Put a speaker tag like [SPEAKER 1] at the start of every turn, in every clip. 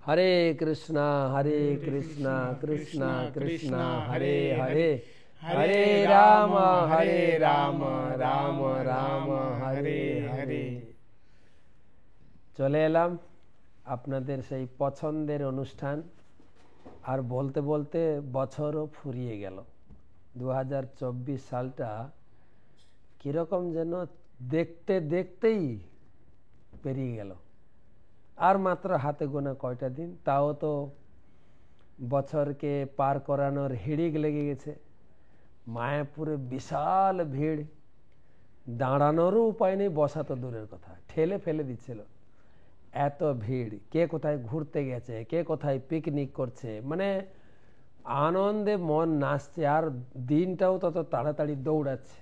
[SPEAKER 1] হরে কৃষ্ণা কৃষ্ণা কৃষ্ণা হরে হরে, হরে রাম রাম রাম হরে হরে। চলে এলাম আপনাদের সেই পছন্দের অনুষ্ঠান। আর বলতে বলতে বছরও ফুরিয়ে গেল। 2024 সালটা কিরকম যেন দেখতে দেখতেই পেরিয়ে গেল। আর মাত্র হাতে গোনা কয়টা দিন, তাও তো বছরকে পার করানোর হিড়িক লেগে গেছে। মায়াপুরে বিশাল ভিড়, দাঁড়ানোরও উপায় নেই, বসা তো দূরের কথা, ঠেলে ফেলে দিচ্ছিল, এত ভিড়। কে কোথায় ঘুরতে গেছে, কে কোথায় পিকনিক করছে, মানে আনন্দে মন নাচছে। আর দিনটাও তত তাড়াতাড়ি দৌড়াচ্ছে।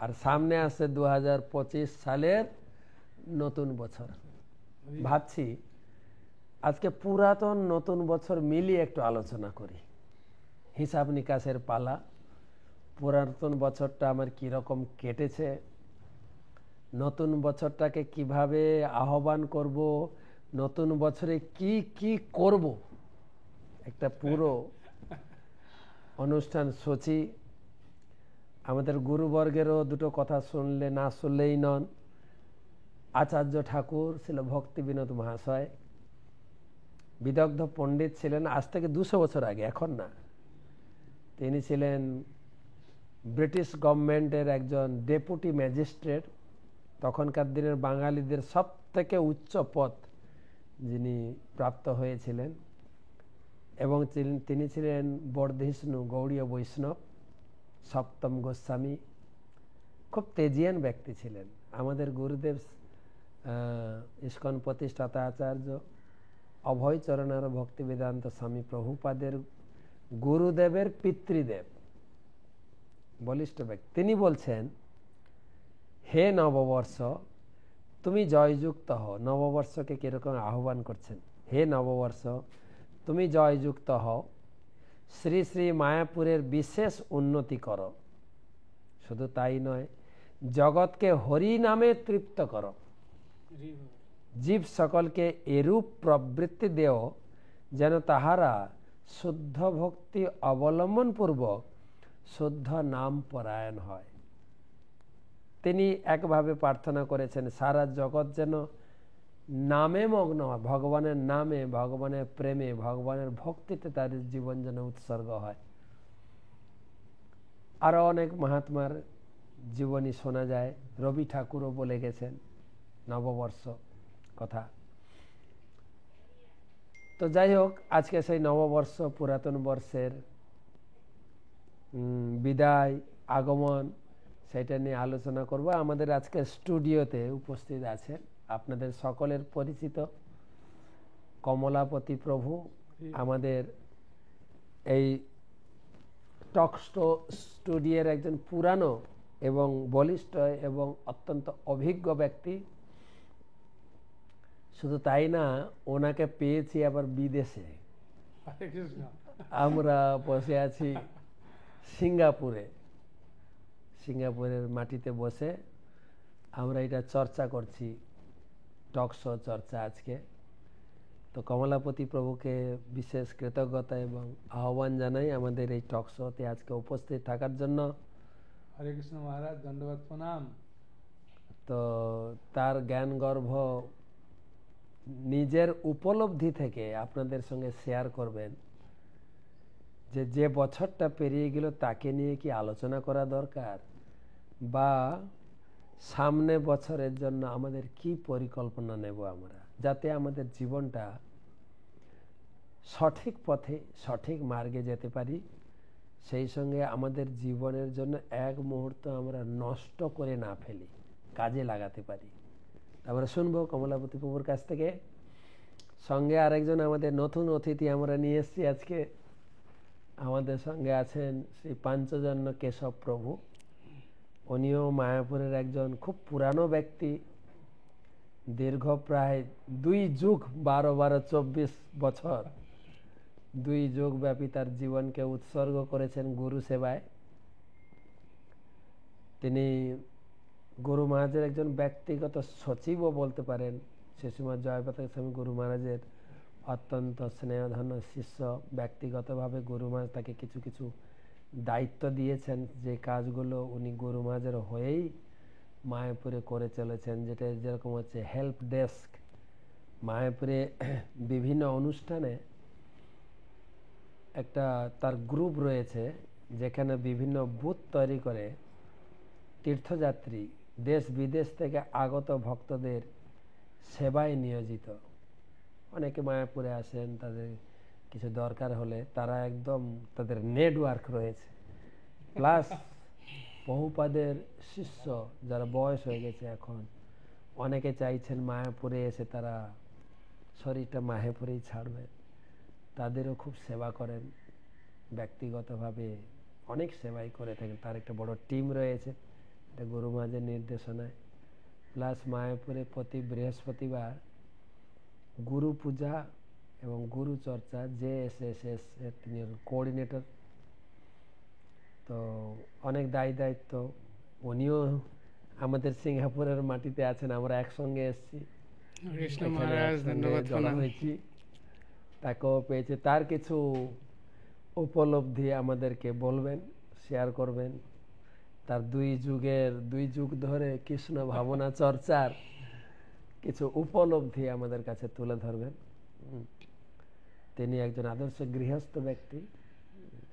[SPEAKER 1] আর সামনে আসছে 2025 সালের নতুন বছর। ভাবছি আজকে পুরাতন নতুন বছর মিলিয়ে একটু আলোচনা করি। হিসাব নিকাশের পালা। পুরাতন বছরটা আমার কিরকম কেটেছে, নতুন বছরটাকে কিভাবে আহ্বান করব, নতুন বছরে কি কি করব, একটা পুরো অনুষ্ঠান সূচি। আমাদের গুরুবর্গেরও দুটো কথা শুনলে না শুনলেই নন। আচার্য ঠাকুর ছিল ভক্তি বিনোদ মহাশয়, বিদগ্ধ পণ্ডিত ছিলেন। আজ থেকে 200 বছর আগে, এখন না। তিনি ছিলেন ব্রিটিশ গভর্নমেন্টের একজন ডেপুটি ম্যাজিস্ট্রেট। তখনকার দিনের বাঙালিদের সব থেকে উচ্চ পদ যিনি প্রাপ্ত হয়েছিলেন। এবং তিনি ছিলেন বর্ধিষ্ণু গৌড়ীয় বৈষ্ণব, সপ্তম গোস্বামী। খুব তেজিয়ান ব্যক্তি ছিলেন। আমাদের গুরুদেব ইস্কন প্রতিষ্ঠাতা আচার্য অভয় চরণার ভক্তি বেদান্ত স্বামী প্রভুপাদের গুরুদেবের পিতৃদেব, বলিষ্ঠ ব্যক্তি। তিনি বলছেন, হে নববর্ষ তুমি জয়যুক্ত হও। নববর্ষকে কিরকম আহ্বান করছেন, হে নববর্ষ তুমি জয়যুক্ত হও, শ্রী শ্রী মায়াপুরের বিশেষ উন্নতি করো। শুধু তাই নয়, জগৎকে হরি নামে তৃপ্ত করো। জীব সকলকে এরূপ প্রবৃত্তি দেও যেন তাহারা শুদ্ধ ভক্তি অবলম্বন পূর্বক শুদ্ধ নাম পরায়ণ হয়। তিনি একভাবে প্রার্থনা করেছেন সারা জগৎ যেন নামে মগ্ন হয়, ভগবানের নামে, ভগবানের প্রেমে, ভগবানের ভক্তিতে তাদের জীবন যেন উৎসর্গ হয়। আরো অনেক মহাত্মার জীবনী শোনা যায়। রবি ঠাকুরও বলে গেছেন নববর্ষ কথা। তো যাই হোক, আজকে সেই নববর্ষ, পুরাতন বর্ষের বিদায়, আগমন, সেটা নিয়ে আলোচনা করব। আমাদের আজকে স্টুডিওতে উপস্থিত আছেন আপনাদের সকলের পরিচিত কমলাপতি প্রভু, আমাদের এই টক স্টুডিওর একজন পুরানো এবং বলিষ্ঠ এবং অত্যন্ত অভিজ্ঞ ব্যক্তি। শুধু তাই না, ওনাকে পেয়েছি আবার বিদেশে। আমরা বসে আছি সিঙ্গাপুরের মাটিতে বসে আমরা এটা চর্চা করছি, টক শো চর্চা আজকে। তো কমলাপতি প্রভুকে বিশেষ কৃতজ্ঞতা এবং আহ্বান জানাই আমাদের এই টক শোতে আজকে উপস্থিত থাকার জন্য।
[SPEAKER 2] হরে কৃষ্ণ মহারাজ, দণ্ডবত প্রণাম।
[SPEAKER 1] তো তার জ্ঞান গর্ভ নিজের উপলব্ধি থেকে আপনাদের সঙ্গে শেয়ার করবেন যে বছরটা পেরিয়ে গেল তাকে নিয়ে কি আলোচনা করা দরকার, বা সামনে বছরের জন্য আমাদের কি পরিকল্পনা নেব আমরা, যাতে আমাদের জীবনটা সঠিক পথে সঠিক মার্গে যেতে পারি, সেই সঙ্গে আমাদের জীবনের জন্য এক মুহূর্ত আমরা নষ্ট করে না ফেলি, কাজে লাগাতে পারি। আমরা শুনবো কমলাপতি প্রভুর কাছ থেকে। সঙ্গে আরেকজন আমাদের নতুন অতিথি আমরা নিয়ে এসেছি আজকে। আমাদের সঙ্গে আছেন শ্রী পাঞ্চজন্য কেশব প্রভু। উনিও মায়াপুরের একজন খুব পুরানো ব্যক্তি, দীর্ঘ প্রায় 2 যুগ 12-24 বছর, 2 যুগ ব্যাপী তার জীবনকে উৎসর্গ করেছেন গুরু সেবায়। তিনি গুরু মহারাজের একজন ব্যক্তিগত সচিবও বলতে পারেন। সে সময় জয়প্রতাপ স্বামী গুরু মহারাজের অত্যন্ত স্নেহধন্য শিষ্য। ব্যক্তিগতভাবে গুরু মহারাজ তাকে কিছু কিছু দায়িত্ব দিয়েছেন, যে কাজগুলো উনি গুরু মহারাজের হয়েই মায়াপুরে করে চলেছেন। যেটা যেরকম হচ্ছে হেল্প ডেস্ক। মায়াপুরে বিভিন্ন অনুষ্ঠানে একটা তার গ্রুপ রয়েছে, যেখানে বিভিন্ন বুথ তৈরি করে তীর্থযাত্রী দেশ বিদেশ থেকে আগত ভক্তদের সেবায় নিয়োজিত। অনেকে মায়াপুরে আসেন, তাদের কিছু দরকার হলে তারা একদম তাদের নেটওয়ার্ক রয়েছে। প্লাস বহুপাদের শিষ্য যারা বয়স হয়ে গেছে, এখন অনেকে চাইছেন মায়াপুরে এসে তারা শরীরটা মায়াপুরেই ছাড়বে, তাদেরও খুব সেবা করেন। ব্যক্তিগতভাবে অনেক সেবাই করে থাকেন। তার একটা বড় টিম রয়েছে, এটা গুরু মহারাজের নির্দেশনায়। প্লাস মায়াপুরে প্রতি বৃহস্পতিবার গুরু পূজা এবং গুরু চর্চা JSSS এর তিনি কোঅর্ডিনেটর। তো অনেক দায়িত্ব। উনিও আমাদের সিঙ্গাপুরের মাটিতে আছেন, আমরা একসঙ্গে এসেছি, হয়েছি, তাকেও পেয়েছে। তার কিছু উপলব্ধি আমাদেরকে বলবেন, শেয়ার করবেন। তার দুই যুগ ধরে কৃষ্ণ ভাবনা চর্চার কিছু উপলব্ধি আমাদের কাছে তুলে ধরবেন। তিনি একজন আদর্শ গৃহস্থ ব্যক্তি,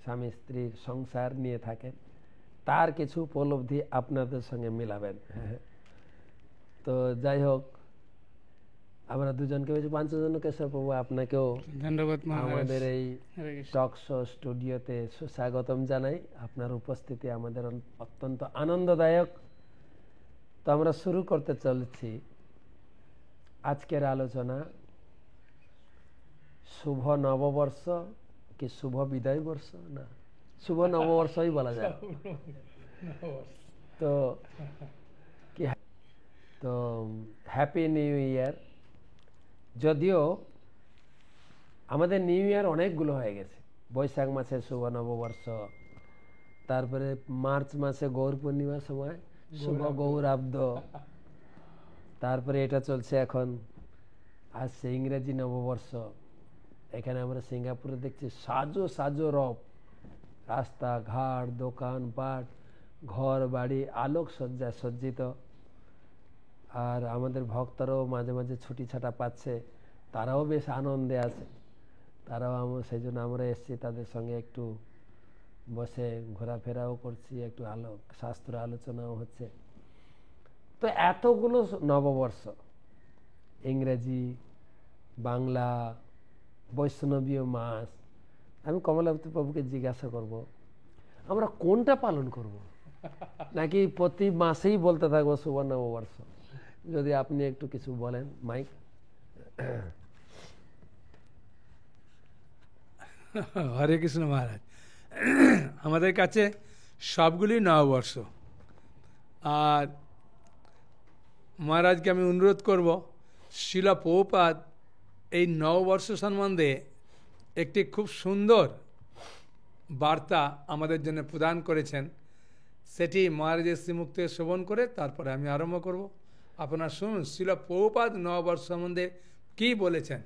[SPEAKER 1] স্বামী স্ত্রীর সংসার নিয়ে থাকেন, তার কিছু উপলব্ধি আপনাদের সঙ্গে মিলাবেন। তো যাই হোক, আমরা দুজনকে পেয়েছি, 5 জন। কেশব প্রভু, আপনাকেও
[SPEAKER 2] ধন্যবাদ
[SPEAKER 1] আমাদের এই টক শো স্টুডিওতে সুস্বাগতম জানাই। আপনার উপস্থিতি আমাদের অত্যন্ত আনন্দদায়ক। তো আমরা শুরু করতে চলেছি আজকের আলোচনা। শুভ নববর্ষ কি শুভ বিদায় বর্ষ? না, শুভ নববর্ষই বলা যায়। তো তো হ্যাপি নিউ ইয়ার। যদিও আমাদের নিউ ইয়ার অনেকগুলো হয়ে গেছে। বৈশাখ মাসে শুভ নববর্ষ, তারপরে মার্চ মাসে গৌর পূর্ণিমার সময় শুভ গৌরাব্দ, তারপরে এটা চলছে এখন আসছে ইংরেজি নববর্ষ। এখানে আমরা সিঙ্গাপুরে দেখছি সাজো রব, রাস্তাঘাট, দোকানপাট, ঘর বাড়ি আলোক সজ্জায় সজ্জিত। আর আমাদের ভক্তরাও মাঝে মাঝে ছুটি ছাটা পাচ্ছে, তারাও বেশ আনন্দে আছে। তারাও সেই জন্য আমরা এসেছি, তাদের সঙ্গে একটু বসে ঘোরাফেরাও করছি, একটু শাস্ত্র আলোচনাও হচ্ছে। তো এতগুলো নববর্ষ, ইংরেজি, বাংলা, বৈষ্ণবীয় মাস, আমি কমলাপতি প্রভুকে জিজ্ঞাসা করব, আমরা কোনটা পালন করব, নাকি প্রতি মাসেই বলতে থাকবো শুভ নববর্ষ? যদি আপনি একটু কিছু বলেন। মাইক।
[SPEAKER 2] হরে কৃষ্ণ মহারাজ, আমাদের কাছে সবগুলি নববর্ষ। আর মহারাজকে আমি অনুরোধ করব, শিলা প্রভুপাদ এই নববর্ষ সম্বন্ধে একটি খুব সুন্দর বার্তা আমাদের জন্য প্রদান করেছেন। সেটি মহারাজের শ্রীমুখ শ্রবণ করে তারপরে আমি আরম্ভ করব। আপনার শুনুন, শিলা প্রভুপাদ নববর্ষ সম্বন্ধে কি বলেছেন।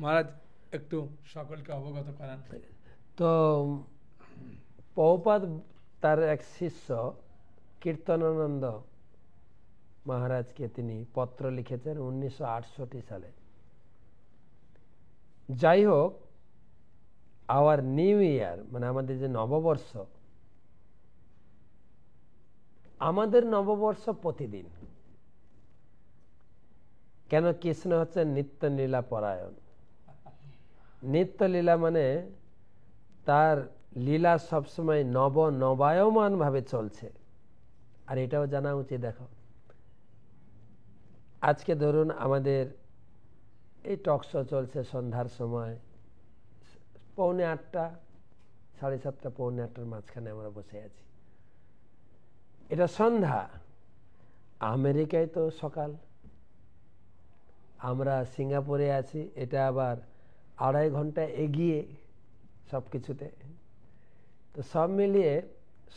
[SPEAKER 2] মহারাজ একটু সকলকে অবগত করান।
[SPEAKER 1] তো প্রভুপাদ তার এক শিষ্য কীর্তনানন্দ মহারাজকে তিনি পত্র লিখেছেন 1968 সালে। যাই হোক, আওয়ার নিউ ইয়ার মানে আমাদের যে নববর্ষ, আমাদের নববর্ষ প্রতিদিন। কেন? কৃষ্ণ হচ্ছে নিত্য লীলা পরায়ণ। নিত্য লীলা মানে তার লীলা সবসময় নবায়মান ভাবে চলছে। আর এটাও জানা উচিত। দেখো, আজকে ধরুন আমাদের এই টক শো চলছে সন্ধ্যার সময়, 7:45, 7:30, 7:45 মাঝখানে আমরা বসে আছি। এটা সন্ধ্যা। আমেরিকায় তো সকাল, আমরা সিঙ্গাপুরে আছি, এটা আবার 2.5 ঘন্টা এগিয়ে সব কিছুতে। তো সব মিলিয়ে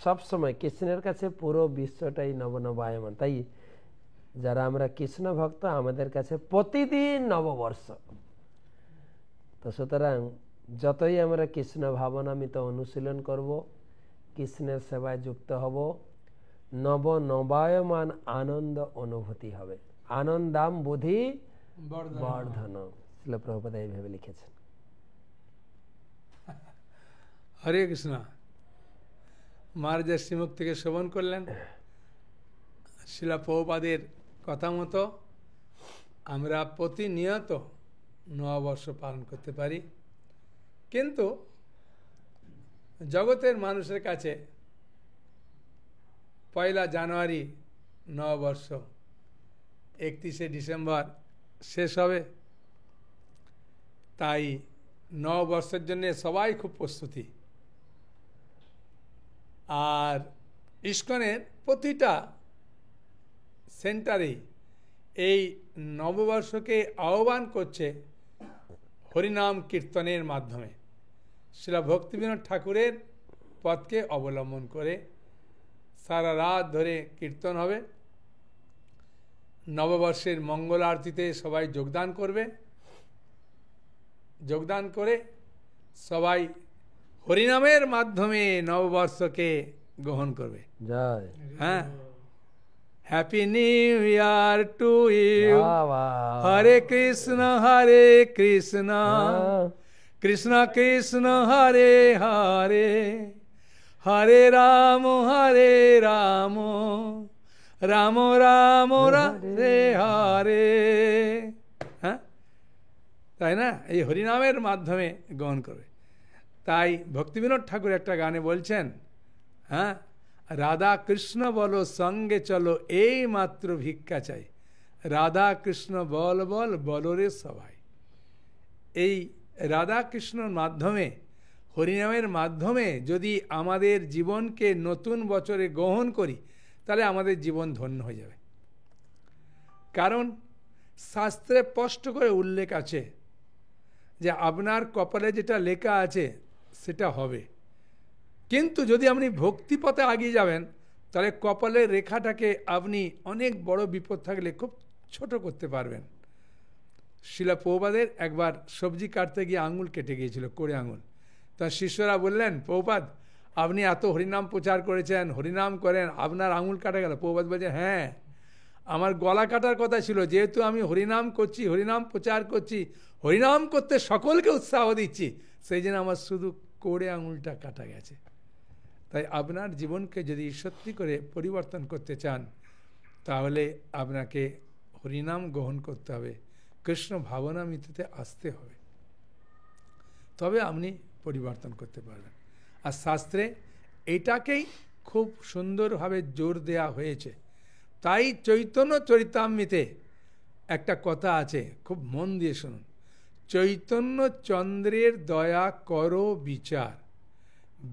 [SPEAKER 1] সব সময় কৃষ্ণের কাছে পুরো বিশ্বটাই নবনবায়মান। তাই যারা আমরা কৃষ্ণ ভক্ত, আমাদের কাছে প্রতিদিন নববর্ষ। তো সুতরাং যতই আমরা কৃষ্ণ ভাবনামিত অনুশীলন করব, কৃষ্ণের সেবায় যুক্ত হব, নবায়মান আনন্দ অনুভূতি হবে। আনন্দাম বুদ্ধি বর্ধন, শিল প্রভুপাদ এইভাবে লিখেছেন।
[SPEAKER 2] হরে কৃষ্ণ। মহারাজের শ্রীমুখ থেকে শ্রবণ করলেন, শিলা প্রভুপাদের কথা মতো আমরা প্রতিনিয়ত নববর্ষ পালন করতে পারি। কিন্তু জগতের মানুষের কাছে 1 জানুয়ারি নববর্ষ, 31শে ডিসেম্বর শেষ হবে। তাই নববর্ষের জন্য সবাই খুব প্রস্তুতি। আর ইস্কনের প্রতিটা সেন্টারেই এই নববর্ষকে আহ্বান করছে হরিনাম কীর্তনের মাধ্যমে। শ্রীল ভক্তিবিনোদ ঠাকুরের পথকে অবলম্বন করে সারা রাত ধরে কীর্তন হবে। নববর্ষের মঙ্গল আরতিতে সবাই যোগদান করবে। যোগদান করে সবাই হরিনামের মাধ্যমে নববর্ষকে গ্রহণ করবে।
[SPEAKER 1] জয়।
[SPEAKER 2] হ্যাঁ, happy new year to you. Hare Krishna Krishna Krishna Hare Hare, Hare Ram Ram Ram Hare Hare. হ্যাঁ, তাই না? এই হরিনামের মাধ্যমে গ্রহণ করবে। তাই ভক্তিবিনোদ ঠাকুর একটা গানে বলছেন, হ্যাঁ, রাধা কৃষ্ণ বলো সঙ্গে চলো, এই মাত্র ভিক্ষা চাই। রাধা কৃষ্ণ বল বল বলো রে সবাই। এই রাধা কৃষ্ণর মাধ্যমে, হরিনামের মাধ্যমে যদি আমাদের জীবনকে নতুন বছরে গ্রহণ করি, তাহলে আমাদের জীবন ধন্য হয়ে যাবে। কারণ শাস্ত্রে স্পষ্ট করে উল্লেখ আছে যে আপনার কপালে যেটা লেখা আছে সেটা হবে। কিন্তু যদি আপনি ভক্তিপথে এগিয়ে যাবেন, তাহলে কপালের রেখাটাকে আপনি অনেক বড় বিপদ থাকলে খুব ছোট করতে পারবেন। শিলা প্রভুপাদের একবার সবজি কাটতে গিয়ে আঙুল কেটে গিয়েছিল, কোড়ে আঙুল। তার শিষ্যরা বললেন, প্রভুপাদ আপনি এত হরিনাম প্রচার করেছেন, হরিনাম করেন, আপনার আঙুল কাটা গেল। প্রভুপাদ বলছে, হ্যাঁ, আমার গলা কাটার কথা ছিল, যেহেতু আমি হরিনাম করছি, হরিনাম প্রচার করছি, হরিনাম করতে সকলকে উৎসাহ দিচ্ছি, সেই জন্য আমার শুধু কোড়ে আঙুলটা কাটা গেছে। তাই আপনার জীবনকে যদি সত্যি করে পরিবর্তন করতে চান, তাহলে আপনাকে হরিনাম গ্রহণ করতে হবে, কৃষ্ণ ভাবনামৃততে আসতে হবে, তবে আপনি পরিবর্তন করতে পারবেন। আর শাস্ত্রে এটাকেই খুব সুন্দরভাবে জোর দেয়া হয়েছে। তাই চৈতন্য চরিতামৃতে একটা কথা আছে, খুব মন দিয়ে শুনুন। চৈতন্য চন্দ্রের দয়া করো বিচার,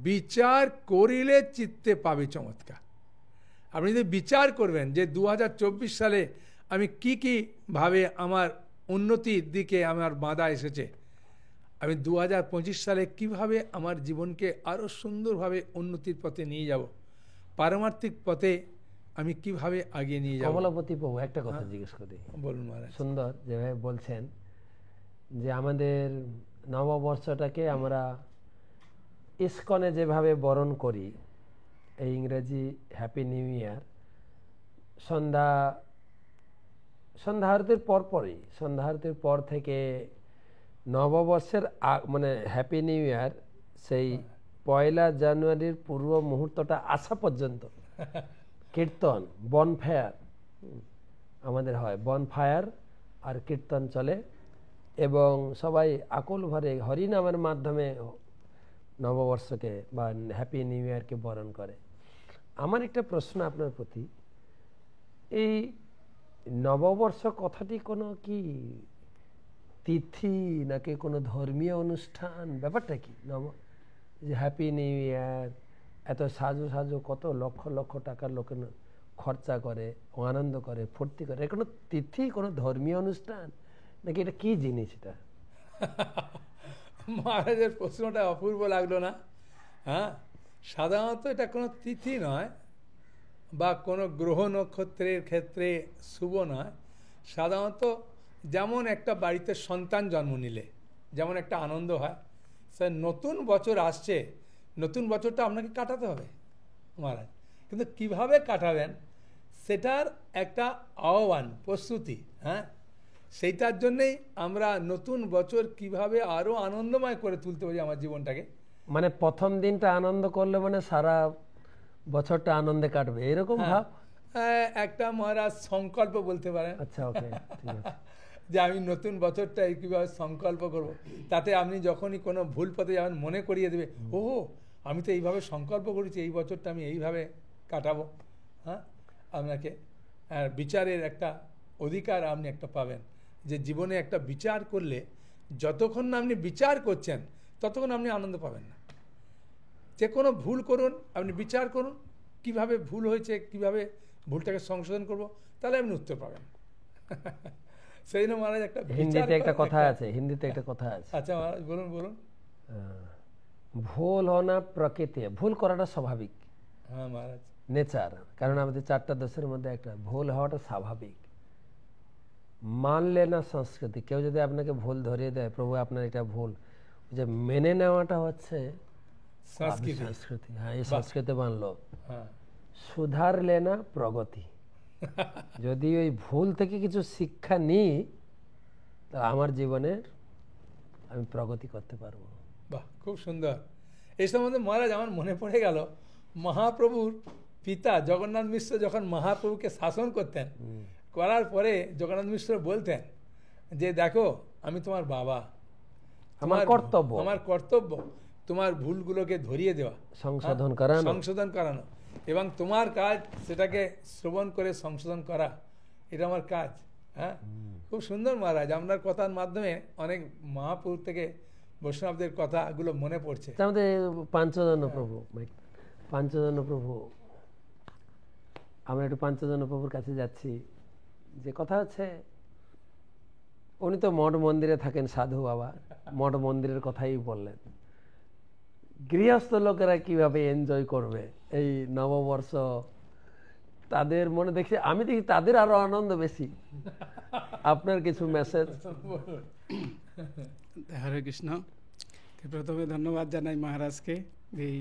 [SPEAKER 2] বিচার করিলে চিত্তে পাবে চমৎকার। আপনি যদি বিচার করবেন যে 2024 সালে আমি কি ভাবে আমার উন্নতির দিকে আমার বাধা এসেছে, আমি 2025 সালে কিভাবে আমার জীবনকে আরও সুন্দরভাবে উন্নতির পথে নিয়ে যাব, পারমার্থিক পথে আমি কিভাবে আগিয়ে নিয়ে যাব।
[SPEAKER 1] কমলাপতি প্রভু একটা কথা জিজ্ঞেস করি।
[SPEAKER 2] বলুন মহারাজ।
[SPEAKER 1] সুন্দর যেভাবে বলছেন যে আমাদের নববর্ষটাকে আমরা ইস্কনে যেভাবে বরণ করি, এই ইংরেজি হ্যাপি নিউ ইয়ার, সন্ধ্যা আরতির পর থেকে নববর্ষের মানে হ্যাপি নিউ ইয়ার, সেই 1 জানুয়ারির পূর্ব মুহূর্তটা আসা পর্যন্ত কীর্তন, বনফায়ার আমাদের হয়, বনফায়ার আর কীর্তন চলে, এবং সবাই আকুল ভরে হরিনামের মাধ্যমে নববর্ষকে বা হ্যাপি নিউ ইয়ারকে বরণ করে। আমার একটা প্রশ্ন আপনার প্রতি, এই নববর্ষ কথাটি কোনো কি তিথি নাকি কোনো ধর্মীয় অনুষ্ঠান, ব্যাপারটা কি? যে হ্যাপি নিউ ইয়ার, এত সাজু কত লক্ষ লক্ষ টাকার লোকে খরচা করে, আনন্দ করে, ফুর্তি করে, কোনো তিথি, কোনো ধর্মীয় অনুষ্ঠান নাকি এটা কি জিনিস? এটা
[SPEAKER 2] মহারাজের প্রশ্নটা অপূর্ব লাগলো না? হ্যাঁ, সাধারণত এটা কোনো তিথি নয় বা কোনো গ্রহ নক্ষত্রের ক্ষেত্রে শুভ নয়। সাধারণত যেমন একটা বাড়িতে সন্তান জন্ম নিলে, যেমন একটা আনন্দ হয়, স্যার নতুন বছর আসছে, নতুন বছরটা আপনাকে কাটাতে হবে মহারাজ, কিন্তু কিভাবে কাটাবেন সেটার একটা আহ্বান, প্রস্তুতি, হ্যাঁ, সেইটার জন্যেই আমরা নতুন বছর কিভাবে আরও আনন্দময় করে তুলতে পারি আমার জীবনটাকে।
[SPEAKER 1] মানে প্রথম দিনটা আনন্দ করলে মানে সারা বছরটা আনন্দে কাটবে, এরকম ভাব।
[SPEAKER 2] একটা মহারাজ সংকল্প বলতে পারেন।
[SPEAKER 1] আচ্ছা, ওকে, ঠিক আছে।
[SPEAKER 2] যে আমি নতুন বছরটা কীভাবে সংকল্প করব, তাতে আপনি যখনই কোনো ভুল পথে যাবেন মনে করিয়ে দেবে, ও আমি তো এইভাবে সংকল্প করেছি, এই বছরটা আমি এইভাবে কাটাবো। হ্যাঁ, আপনাকে বিচারের একটা অধিকার আপনি একটা পাবেন, যে জীবনে একটা বিচার করলে যতক্ষণ না আপনি বিচার করছেন ততক্ষণ আপনি আনন্দ পাবেন না। যে কোনো ভুল করুন, আপনি বিচার করুন কিভাবে ভুল হয়েছে, কিভাবে ভুলটাকে সংশোধন করব, তাহলে আপনি উত্তর পাবেন। সেই জন্য মহারাজ একটা
[SPEAKER 1] হিন্দিতে একটা কথা আছে, হিন্দিতে একটা কথা আছে।
[SPEAKER 2] আচ্ছা মহারাজ বলুন বলুন।
[SPEAKER 1] ভুল হনা প্রকৃতি, ভুল করাটা স্বাভাবিক।
[SPEAKER 2] হ্যাঁ মহারাজ,
[SPEAKER 1] নেচার, কারণ আমাদের 4টা দোষের মধ্যে একটা ভুল হওয়াটা স্বাভাবিক। মানলে না সংস্কৃতি, কেউ যদি আপনাকে ভুল ধরিয়ে দেয়, প্রভু আপনার এটা ভুল, যে মেনে নেওয়াটা হচ্ছে সংস্কৃতি। হ্যাঁ, এই সংস্কৃতি মানলো। সুধারলে না প্রগতি, যদি ওই ভুল থেকে কিছু শিক্ষা নিই তা আমার জীবনের আমি প্রগতি করতে পারবো।
[SPEAKER 2] বাহ, খুব সুন্দর। এই সম্বন্ধে মহারাজ আমার মনে পড়ে গেল, মহাপ্রভুর পিতা জগন্নাথ মিশ্র যখন মহাপ্রভুকে শাসন করতেন, করার পরে জগন্নাথ মিশ্র বলতেন যে দেখো আমি তোমার বাবা,
[SPEAKER 1] আমার
[SPEAKER 2] কর্তব্য তোমার ভুলগুলোকে ধরিয়ে দেওয়া, সংশোধন করানো, এবং তোমার কাজ সেটাকে শ্রবণ করে সংশোধন করা, এটা আমার কাজ। হ্যাঁ, খুব সুন্দর মহারাজ, আপনার কথার মাধ্যমে অনেক মহাপুরুষ থেকে বৈষ্ণবদের কথাগুলো মনে পড়ছে।
[SPEAKER 1] আমাদের পাঞ্চজন্য প্রভু, আমরা একটু পাঞ্চজন্য প্রভুর কাছে যাচ্ছি। যে কথা হচ্ছে, উনি তো মঠ মন্দিরে থাকেন, সাধু বাবা, মঠ মন্দিরের কথাই বললেন। গৃহস্থ লোকেরা কিভাবে এনজয় করবে এই নববর্ষ, তাদের মনে দেখি, আমি দেখি তাদের আরো আনন্দ বেশি। আপনার কিছু মেসেজ?
[SPEAKER 3] হরে কৃষ্ণ। প্রথমে ধন্যবাদ জানাই মহারাজকে, এই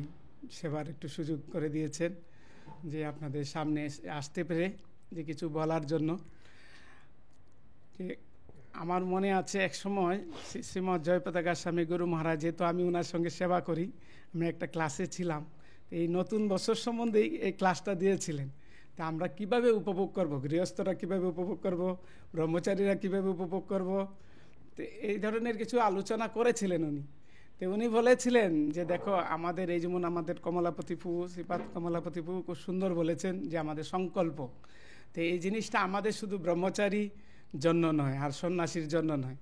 [SPEAKER 3] সেবার একটু সুযোগ করে দিয়েছেন, যে আপনাদের সামনে আসতে পেরে যে কিছু বলার জন্য। আমার মনে আছে এক সময় শ্রীমৎ জয়পতাকা স্বামী গুরু মহারাজ, যেহেতু আমি ওনার সঙ্গে সেবা করি, আমি একটা ক্লাসে ছিলাম, এই নতুন বছর সম্বন্ধেই এই ক্লাসটা দিয়েছিলেন। তা আমরা কিভাবে উপভোগ করব, গৃহস্থরা কিভাবে উপভোগ করব, ব্রহ্মচারীরা কিভাবে উপভোগ করব, তো এই ধরনের কিছু আলোচনা করেছিলেন উনি। তো উনি বলেছিলেন যে দেখো আমাদের এই যেমন আমাদের কমলাপতি প্রভু, শ্রীপাদ কমলাপতি প্রভু খুব সুন্দর বলেছেন যে আমাদের সংকল্প, তো এই জিনিসটা আমাদের শুধু ব্রহ্মচারী জন্য নয় আর সন্ন্যাসীর জন্য নয়,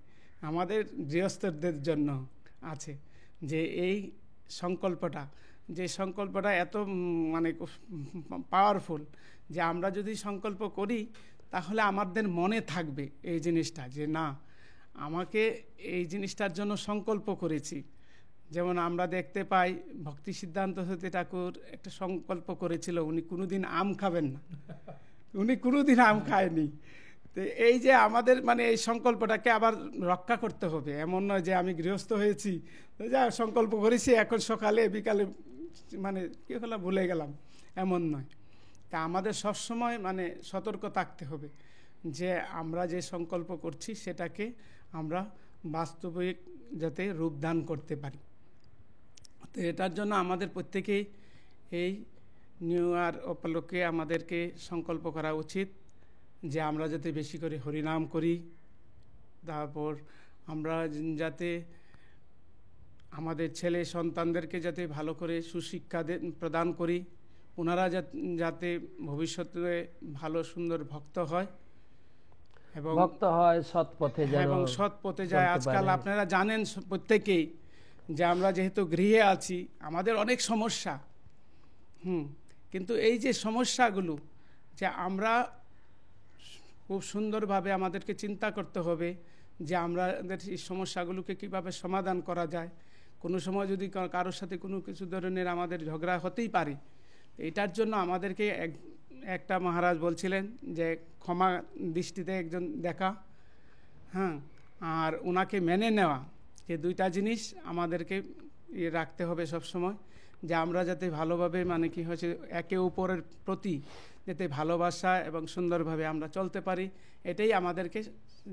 [SPEAKER 3] আমাদের গৃহস্থদের জন্য আছে। যে এই সংকল্পটা এত মানে পাওয়ারফুল, যে আমরা যদি সংকল্প করি তাহলে আমাদের মনে থাকবে এই জিনিসটা, যে না আমাকে এই জিনিসটার জন্য সংকল্প করেছি। যেমন আমরা দেখতে পাই ভক্তি সিদ্ধান্ত সরস্বতী ঠাকুর একটা সংকল্প করেছিল, উনি কোনোদিন আম খাবেন না, উনি কোনোদিন আম খায়নি। তো এই যে আমাদের মানে এই সংকল্পটাকে আবার রক্ষা করতে হবে, এমন নয় যে আমি গৃহস্থ হয়েছি, যা সংকল্প করেছি এখন সকালে বিকালে মানে কি হলো ভুলে গেলাম, এমন নয়। তা আমাদের সবসময় মানে সতর্ক থাকতে হবে যে আমরা যে সংকল্প করছি সেটাকে আমরা বাস্তবিক যাতে রূপদান করতে পারি। তো এটার জন্য আমাদের প্রত্যেকেই এই নিউ ইয়ার উপলক্ষে আমাদেরকে সংকল্প করা উচিত যে আমরা যাতে বেশি করে হরিনাম করি, তারপর আমরা যাতে আমাদের ছেলে সন্তানদেরকে যাতে ভালো করে সুশিক্ষা প্রদান করি, ওনারা যাতে ভবিষ্যতে ভালো সুন্দর ভক্ত হয় এবং
[SPEAKER 1] সৎ পথে যায়,
[SPEAKER 3] এবং সৎ পথে যায়। আজকাল আপনারা জানেন প্রত্যেকেই যে আমরা যেহেতু গৃহে আছি আমাদের অনেক সমস্যা, কিন্তু এই যে সমস্যাগুলো যে আমরা খুব সুন্দরভাবে আমাদেরকে চিন্তা করতে হবে যে আমরা এই সমস্যাগুলোকে কীভাবে সমাধান করা যায়। কোনো সময় যদি কারোর সাথে কোনো কিছু ধরনের আমাদের ঝগড়া হতেই পারে, এটার জন্য আমাদেরকে একটা মহারাজ বলছিলেন যে ক্ষমা দৃষ্টিতে একজন দেখা, আর ওনাকে মেনে নেওয়া, যে দুইটা জিনিস আমাদেরকে রাখতে হবে সব সময়, যে আমরা যাতে ভালোভাবে মানে কি হচ্ছে একে অপরের প্রতি যাতে ভালোবাসা এবং সুন্দরভাবে আমরা চলতে পারি, এটাই আমাদেরকে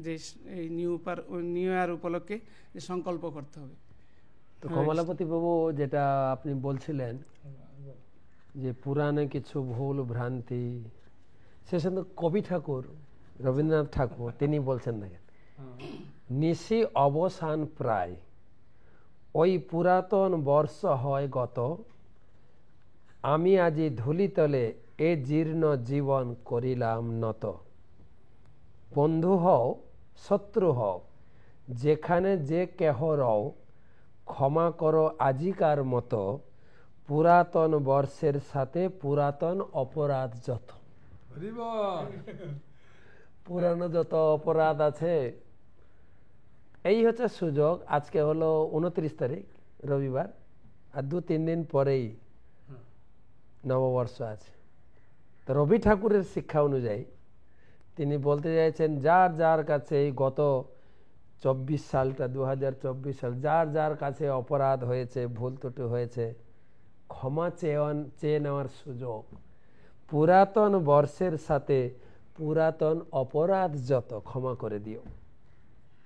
[SPEAKER 3] যে এই নিউ ইয়ার উপলক্ষে যে সংকল্প করতে হবে।
[SPEAKER 1] তো কমলাপতি বাবু, যেটা আপনি বলছিলেন যে পুরাণে কিছু ভুল ভ্রান্তি, সে সঙ্গে কবি ঠাকুর রবীন্দ্রনাথ ঠাকুর তিনি বলছেন দেখেন, নিশি অবসান প্রায়, ওই পুরাতন বর্ষ হয় গত, আমি আজি ধূলিতলে এ জীর্ণ জীবন করিলাম নত। বন্ধু হও শত্রু হও যেখানে যে কেহ রও, ক্ষমা করো আজিকার মতো, পুরাতন বর্ষের সাথে পুরাতন অপরাধ যত। পুরানো যত অপরাধ আছে, এই হচ্ছে সুযোগ। আজকে হলো 29 তারিখ রবিবার, আর 2-3 দিন পরেই নববর্ষ আছে। তো রবি ঠাকুরের শিক্ষা অনুযায়ী তিনি বলতে চাইছেন, যার যার কাছে এই গত 24 সালটা 2024 সাল, যার যার কাছে অপরাধ হয়েছে, ভুল ত্রুটি হয়েছে, ক্ষমা চেয়ে নেওয়ার সুযোগ। পুরাতন বর্ষের সাথে পুরাতন অপরাধ যত ক্ষমা করে দিও।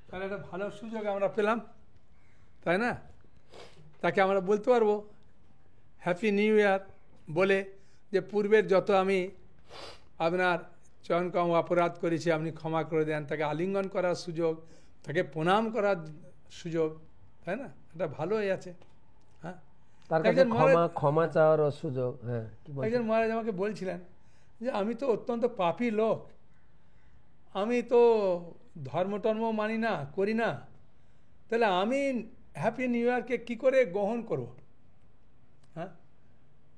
[SPEAKER 2] তাহলে একটা ভালো সুযোগ আমরা পেলাম, তাই না? তাকে আমরা বলতে পারবো হ্যাপি নিউ ইয়ার বলে, যে পূর্বের যত আমি আপনার চয়নকম অপরাধ করেছি আপনি ক্ষমা করে দেন। তাকে আলিঙ্গন করার সুযোগ, তাকে প্রণাম করার সুযোগ, তাই না? এটা ভালোই আছে। হ্যাঁ,
[SPEAKER 1] তার কাছে ক্ষমা চাওয়ার সুযোগ। হ্যাঁ,
[SPEAKER 2] একজন মহারাজ আমাকে বলছিলেন যে আমি তো অত্যন্ত পাপী লোক, আমি তো ধর্ম টর্ম মানি না, করি না, তাহলে আমি হ্যাপি নিউ ইয়ারকে কী করে গ্রহণ করব? হ্যাঁ,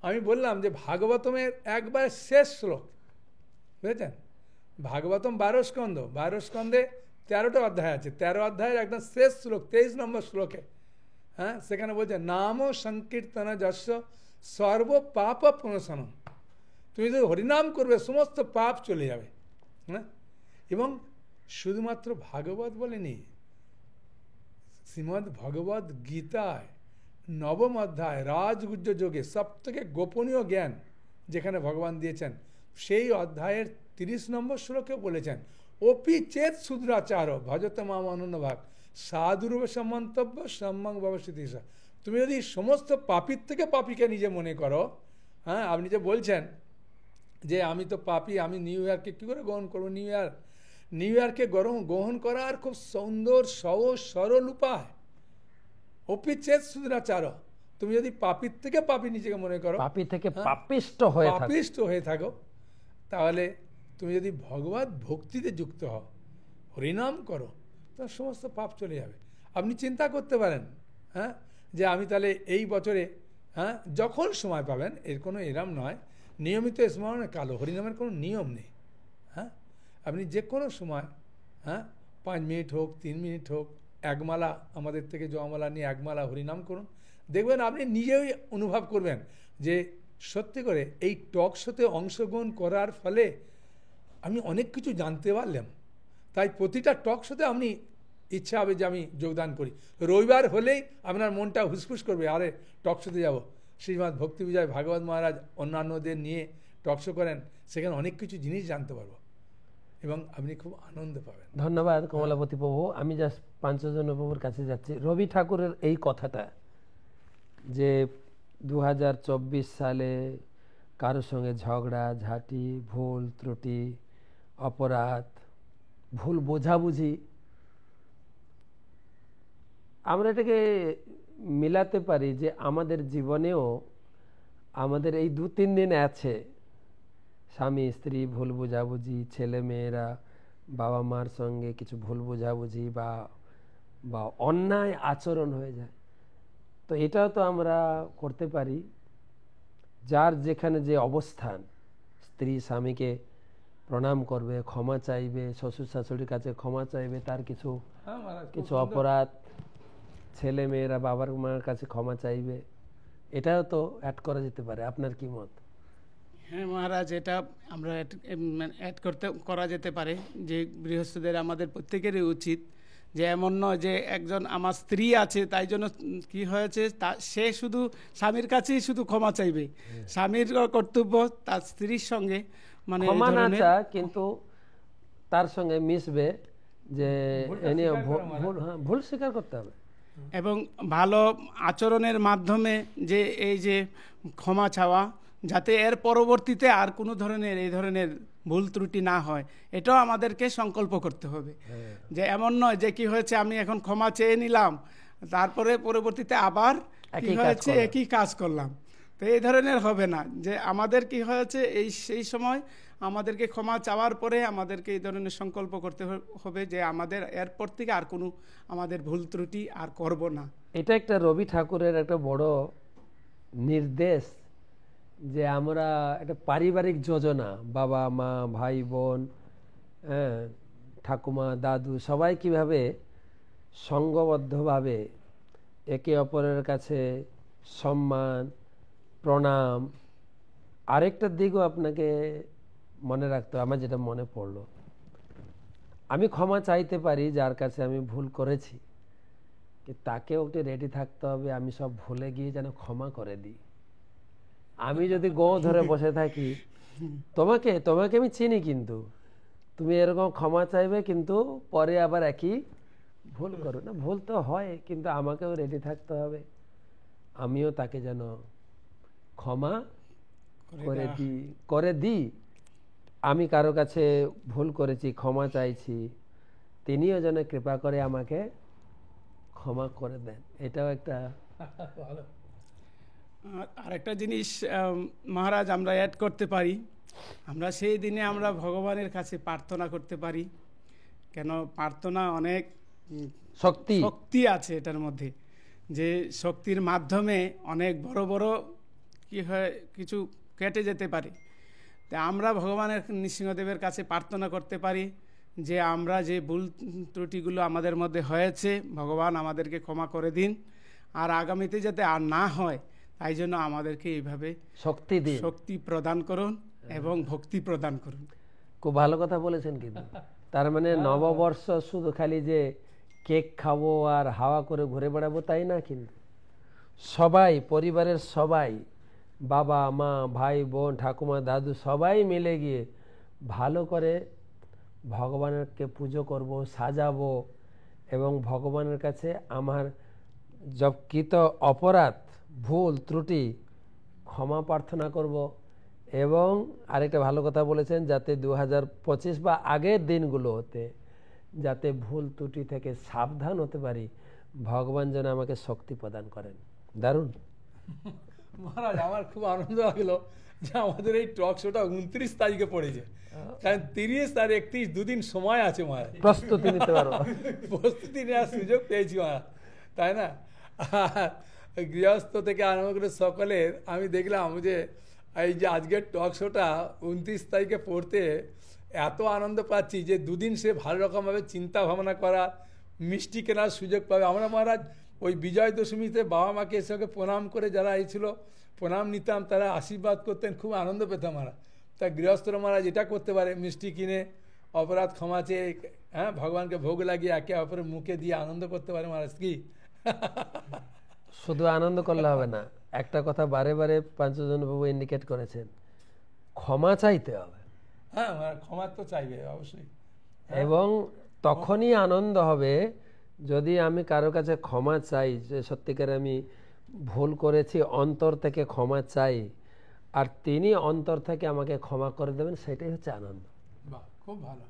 [SPEAKER 2] আমি বললাম যে ভাগবতমের একবার শেষ শ্লোক, বুঝেছেন? ভাগবতম 12 স্কন্ধ, 12 স্কন্ধে 13টা অধ্যায় আছে, 13 অধ্যায়ের একদম শেষ শ্লোক 23 নম্বর শ্লোকে, হ্যাঁ, সেখানে বলছে নাম সংকীর্তন যশ সর্ব পাপ প্রণশনম। তুমি যদি হরিনাম করবে সমস্ত পাপ চলে যাবে। হ্যাঁ, এবং শুধুমাত্র ভাগবত বলেনি, শ্রীমদ্ ভগবদ গীতায় 9ম অধ্যায় রাজগুজ্জ যোগে সবথেকে গোপনীয় জ্ঞান যেখানে ভগবান দিয়েছেন, সেই অধ্যায়ের 30 নম্বর শ্লোকে বলেছেন, অপি চেত শূদ্রাচার ভজত মাম অনন্যভাগ সাধুরূপ সমন্তব্য সম্যং ভবিষ্যতি। তুমি যদি সমস্ত পাপীর থেকে পাপীকে নিজে মনে করো, হ্যাঁ, আপনি যে বলছেন যে আমি তো পাপী, আমি নিউ ইয়ারকে কী করে গ্রহণ করবো? নিউ ইয়ারকে গ্রহণ করার খুব সুন্দর সহজ সরল উপায়, অপি চেত শূদ্রাচার। তুমি যদি পাপীর থেকে পাপী নিজেকে মনে করো,
[SPEAKER 1] পাপী থেকে পাপিষ্ট
[SPEAKER 2] হয়ে থাকো, তাহলে তুমি যদি ভগবত ভক্তিতে যুক্ত হও, হরিনাম করো, তার সমস্ত পাপ চলে যাবে। আপনি চিন্তা করতে পারেন, হ্যাঁ, যে আমি তাহলে এই বছরে, হ্যাঁ, যখন সময় পাবেন, এর কোনো এরাম নয় নিয়মিত স্মরণে কালো, হরিনামের কোনো নিয়ম নেই। হ্যাঁ, আপনি যে কোনো সময়, হ্যাঁ, 5 মিনিট হোক, 3 মিনিট হোক, একমালা আমাদের থেকে জয়মালা নিয়ে একমালা হরিনাম করুন। দেখবেন আপনি নিজেই অনুভব করবেন যে সত্যি করে এই টক শোতে অংশগ্রহণ করার ফলে আমি অনেক কিছু জানতে পারলাম। তাই প্রতিটা টক শোতে আপনি ইচ্ছা হবে যে আমি যোগদান করি। রবিবার হলেই আপনার মনটা হুসফুস করবে, আরে টক শোতে যাবো। শ্রীমৎ ভক্তি বিজয় ভাগবত মহারাজ অন্যান্যদের নিয়ে টক শো করেন, সেখানে অনেক কিছু জিনিস জানতে পারবো এবং আপনি খুব আনন্দ পাবেন।
[SPEAKER 1] ধন্যবাদ কমলাপতি প্রভু। আমি জাস্ট পাঞ্চজন প্রভুর কাছে যাচ্ছি। রবি ঠাকুরের এই কথাটা যে 2024 সালে কারোর সঙ্গে ঝগড়া ঝাঁটি, ভুল ত্রুটি, অপরাধ, ভুল বোঝাবুঝি, আমরা এটাকে মিলাতে পারি যে আমাদের জীবনেও আমাদের এই 2-3 দিন আছে, স্বামী স্ত্রী ভুল বোঝাবুঝি, ছেলে মেয়েরা বাবা মার সঙ্গে কিছু ভুল বোঝাবুঝি বা অন্যায় আচরণ হয়ে যায়। তো এটাও তো আমরা করতে পারি। যার যেখানে যে অবস্থান, স্ত্রী স্বামীকে প্রণাম করবে, ক্ষমা চাইবে, শ্বশুর শাশুড়ির কাছে ক্ষমা চাইবে তার কিছু অপরাধ, ছেলে মেয়েরা বাবার মার কাছে ক্ষমা চাইবে, এটাও তো অ্যাড করা যেতে পারে। আপনার কি মত?
[SPEAKER 3] হ্যাঁ মহারাজ, এটা আমরা করা যেতে পারে যে গৃহস্থদের আমাদের প্রত্যেকেরই উচিত যে এমন নয় যে একজন আমার স্ত্রী আছে তাই জন্য কি হয়েছে সে শুধু স্বামীর কাছেই শুধু ক্ষমা চাইবে, স্বামীর কর্তব্য তার স্ত্রীর সঙ্গে মানে
[SPEAKER 1] ক্ষমা না চা কিন্তু তার সঙ্গে মিশবে, যে ভুল স্বীকার করতে হবে
[SPEAKER 3] এবং ভালো আচরণের মাধ্যমে যে এই যে ক্ষমা চাওয়া, যাতে এর পরবর্তীতে আর কোনো ধরনের এই ধরনের ভুল ত্রুটি না হয়, এটাও আমাদেরকে সংকল্প করতে হবে। যে এমন নয় যে কি হয়েছে আমি এখন ক্ষমা চেয়ে নিলাম, তারপরে পরবর্তীতে আবার কি হয়েছে একই কাজ করলাম, তো এই ধরনের হবে না। যে আমাদের কি হয়েছে সেই সময় আমাদেরকে ক্ষমা চাওয়ার পরে আমাদেরকে এই ধরনের সংকল্প করতে হবে যে আমাদের এরপর থেকে আর কোনো আমাদের ভুল ত্রুটি আর করব না।
[SPEAKER 1] এটা একটা রবি ঠাকুরের একটা বড় নির্দেশ, যে আমরা একটা পারিবারিক যোজনা, বাবা মা ভাই বোন, ঠাকুমা দাদু সবাই কিভাবে সঙ্গবদ্ধভাবে একে অপরের কাছে সম্মান প্রণাম। আরেকটা দিকও আপনাকে মনে রাখতে, আমার যেটা মনে পড়লো, আমি ক্ষমা চাইতে পারি যার কাছে আমি ভুল করেছি, তাকেও একটু রেডি থাকতে হবে আমি সব ভুলে গিয়ে যেন ক্ষমা করে দিই। আমি যদি গো ধরে বসে থাকি, তোমাকে আমি চিনি, কিন্তু তুমি এরকম ক্ষমা চাইবে কিন্তু পরে আবার একই ভুল করো না। ভুল তো হয়, কিন্তু আমাকেও রেডি থাকতে হবে, আমিও তাকে যেন ক্ষমা করে দিই। আমি কারো কাছে ভুল করেছি, ক্ষমা চাইছি, তিনিও যেন কৃপা করে আমাকে ক্ষমা করে দেন। এটাও একটা
[SPEAKER 2] ভালো।
[SPEAKER 3] আর একটা জিনিস মহারাজ আমরা অ্যাড করতে পারি, আমরা সেই দিনে আমরা ভগবানের কাছে প্রার্থনা করতে পারি। কেন প্রার্থনা অনেক শক্তি আছে এটার মধ্যে, যে শক্তির মাধ্যমে অনেক বড় বড় কি হয় কিছু কেটে যেতে পারে। তাই আমরা ভগবানের নৃসিংহদেবের কাছে প্রার্থনা করতে পারি যে আমরা যে ভুল ত্রুটিগুলো আমাদের মধ্যে হয়েছে ভগবান আমাদেরকে ক্ষমা করে দিন, আর আগামীতে যাতে আর না হয় তাই জন্য আমাদেরকে এইভাবে শক্তি প্রদান করুন এবং ভক্তি প্রদান করুন।
[SPEAKER 1] খুব ভালো কথা বলেছেন। কিন্তু তার মানে নববর্ষ শুধু খালি যে কেক খাবো আর হাওয়া করে ঘুরে বেড়াবো তাই না, কিন্তু সবাই পরিবারের সবাই, বাবা মা ভাই বোন ঠাকুমা দাদু সবাই মিলে গিয়ে ভালো করে ভগবানকে পুজো করব, সাজাবো এবং ভগবানের কাছে আমার যৎকৃত অপরাধ ভুল ত্রুটি ক্ষমা প্রার্থনা করব। এবং আরেকটা ভালো কথা বলেছেন, যাতে 2025 বা আগের দিনগুলো হতে যাতে ভুল ত্রুটি থেকে সাবধান হতে পারি, ভগবান যেন আমাকে শক্তি প্রদান করেন। দারুণ
[SPEAKER 2] মহারাজ, আমার খুব আনন্দ লাগলো যে আমাদের এই টক শোটা 29 তারিখে পড়েছে, কারণ 30 আর 31 দুদিন সময় আছে মহারাজ,
[SPEAKER 1] প্রস্তুতি নিতে পারবো,
[SPEAKER 2] প্রস্তুতি নেওয়ার সুযোগ পেয়েছি মহারাজ, তাই না? গৃহস্থ থেকে আরম্ভ করে সকলের আমি দেখলাম যে এই যে আজকের টক শোটা 29 তারিখে পড়তে এত আনন্দ পাচ্ছি যে দুদিন সে ভালো রকমভাবে চিন্তা ভাবনা করা, মিষ্টি কেনার সুযোগ পাবে। আমরা মহারাজ ওই বিজয় দশমীতে বাবা মাকে এসে প্রণাম করে যারা এসেছিল প্রণাম নিতাম, তারা আশীর্বাদ করতেন, খুব আনন্দ পেতাম আমরা। তা গৃহস্থরা মহারাজ এটা করতে পারে, মিষ্টি কিনে অপরাধ ক্ষমা চেয়ে ভগবানকে ভোগ লাগিয়ে একে অপরের মুখে দিয়ে আনন্দ করতে পারে মহারাজ। কি
[SPEAKER 1] শুধু আনন্দ করলে হবে না, একটা কথা বারে বারে পাঞ্চজন বাবু ইন্ডিকেট করেছেন, ক্ষমা চাইতে হবে।
[SPEAKER 2] হ্যাঁ, ক্ষমা তো চাইবে অবশ্যই,
[SPEAKER 1] এবং তখনই আনন্দ হবে যদি আমি কারো কাছে ক্ষমা চাই, যে সত্যিকার আমি ভুল করেছি, অন্তর থেকে ক্ষমা চাই, আর তিনি অন্তর থেকে আমাকে ক্ষমা করে দেবেন, সেটাই হচ্ছে আনন্দ।
[SPEAKER 2] বাহ, খুব ভালো।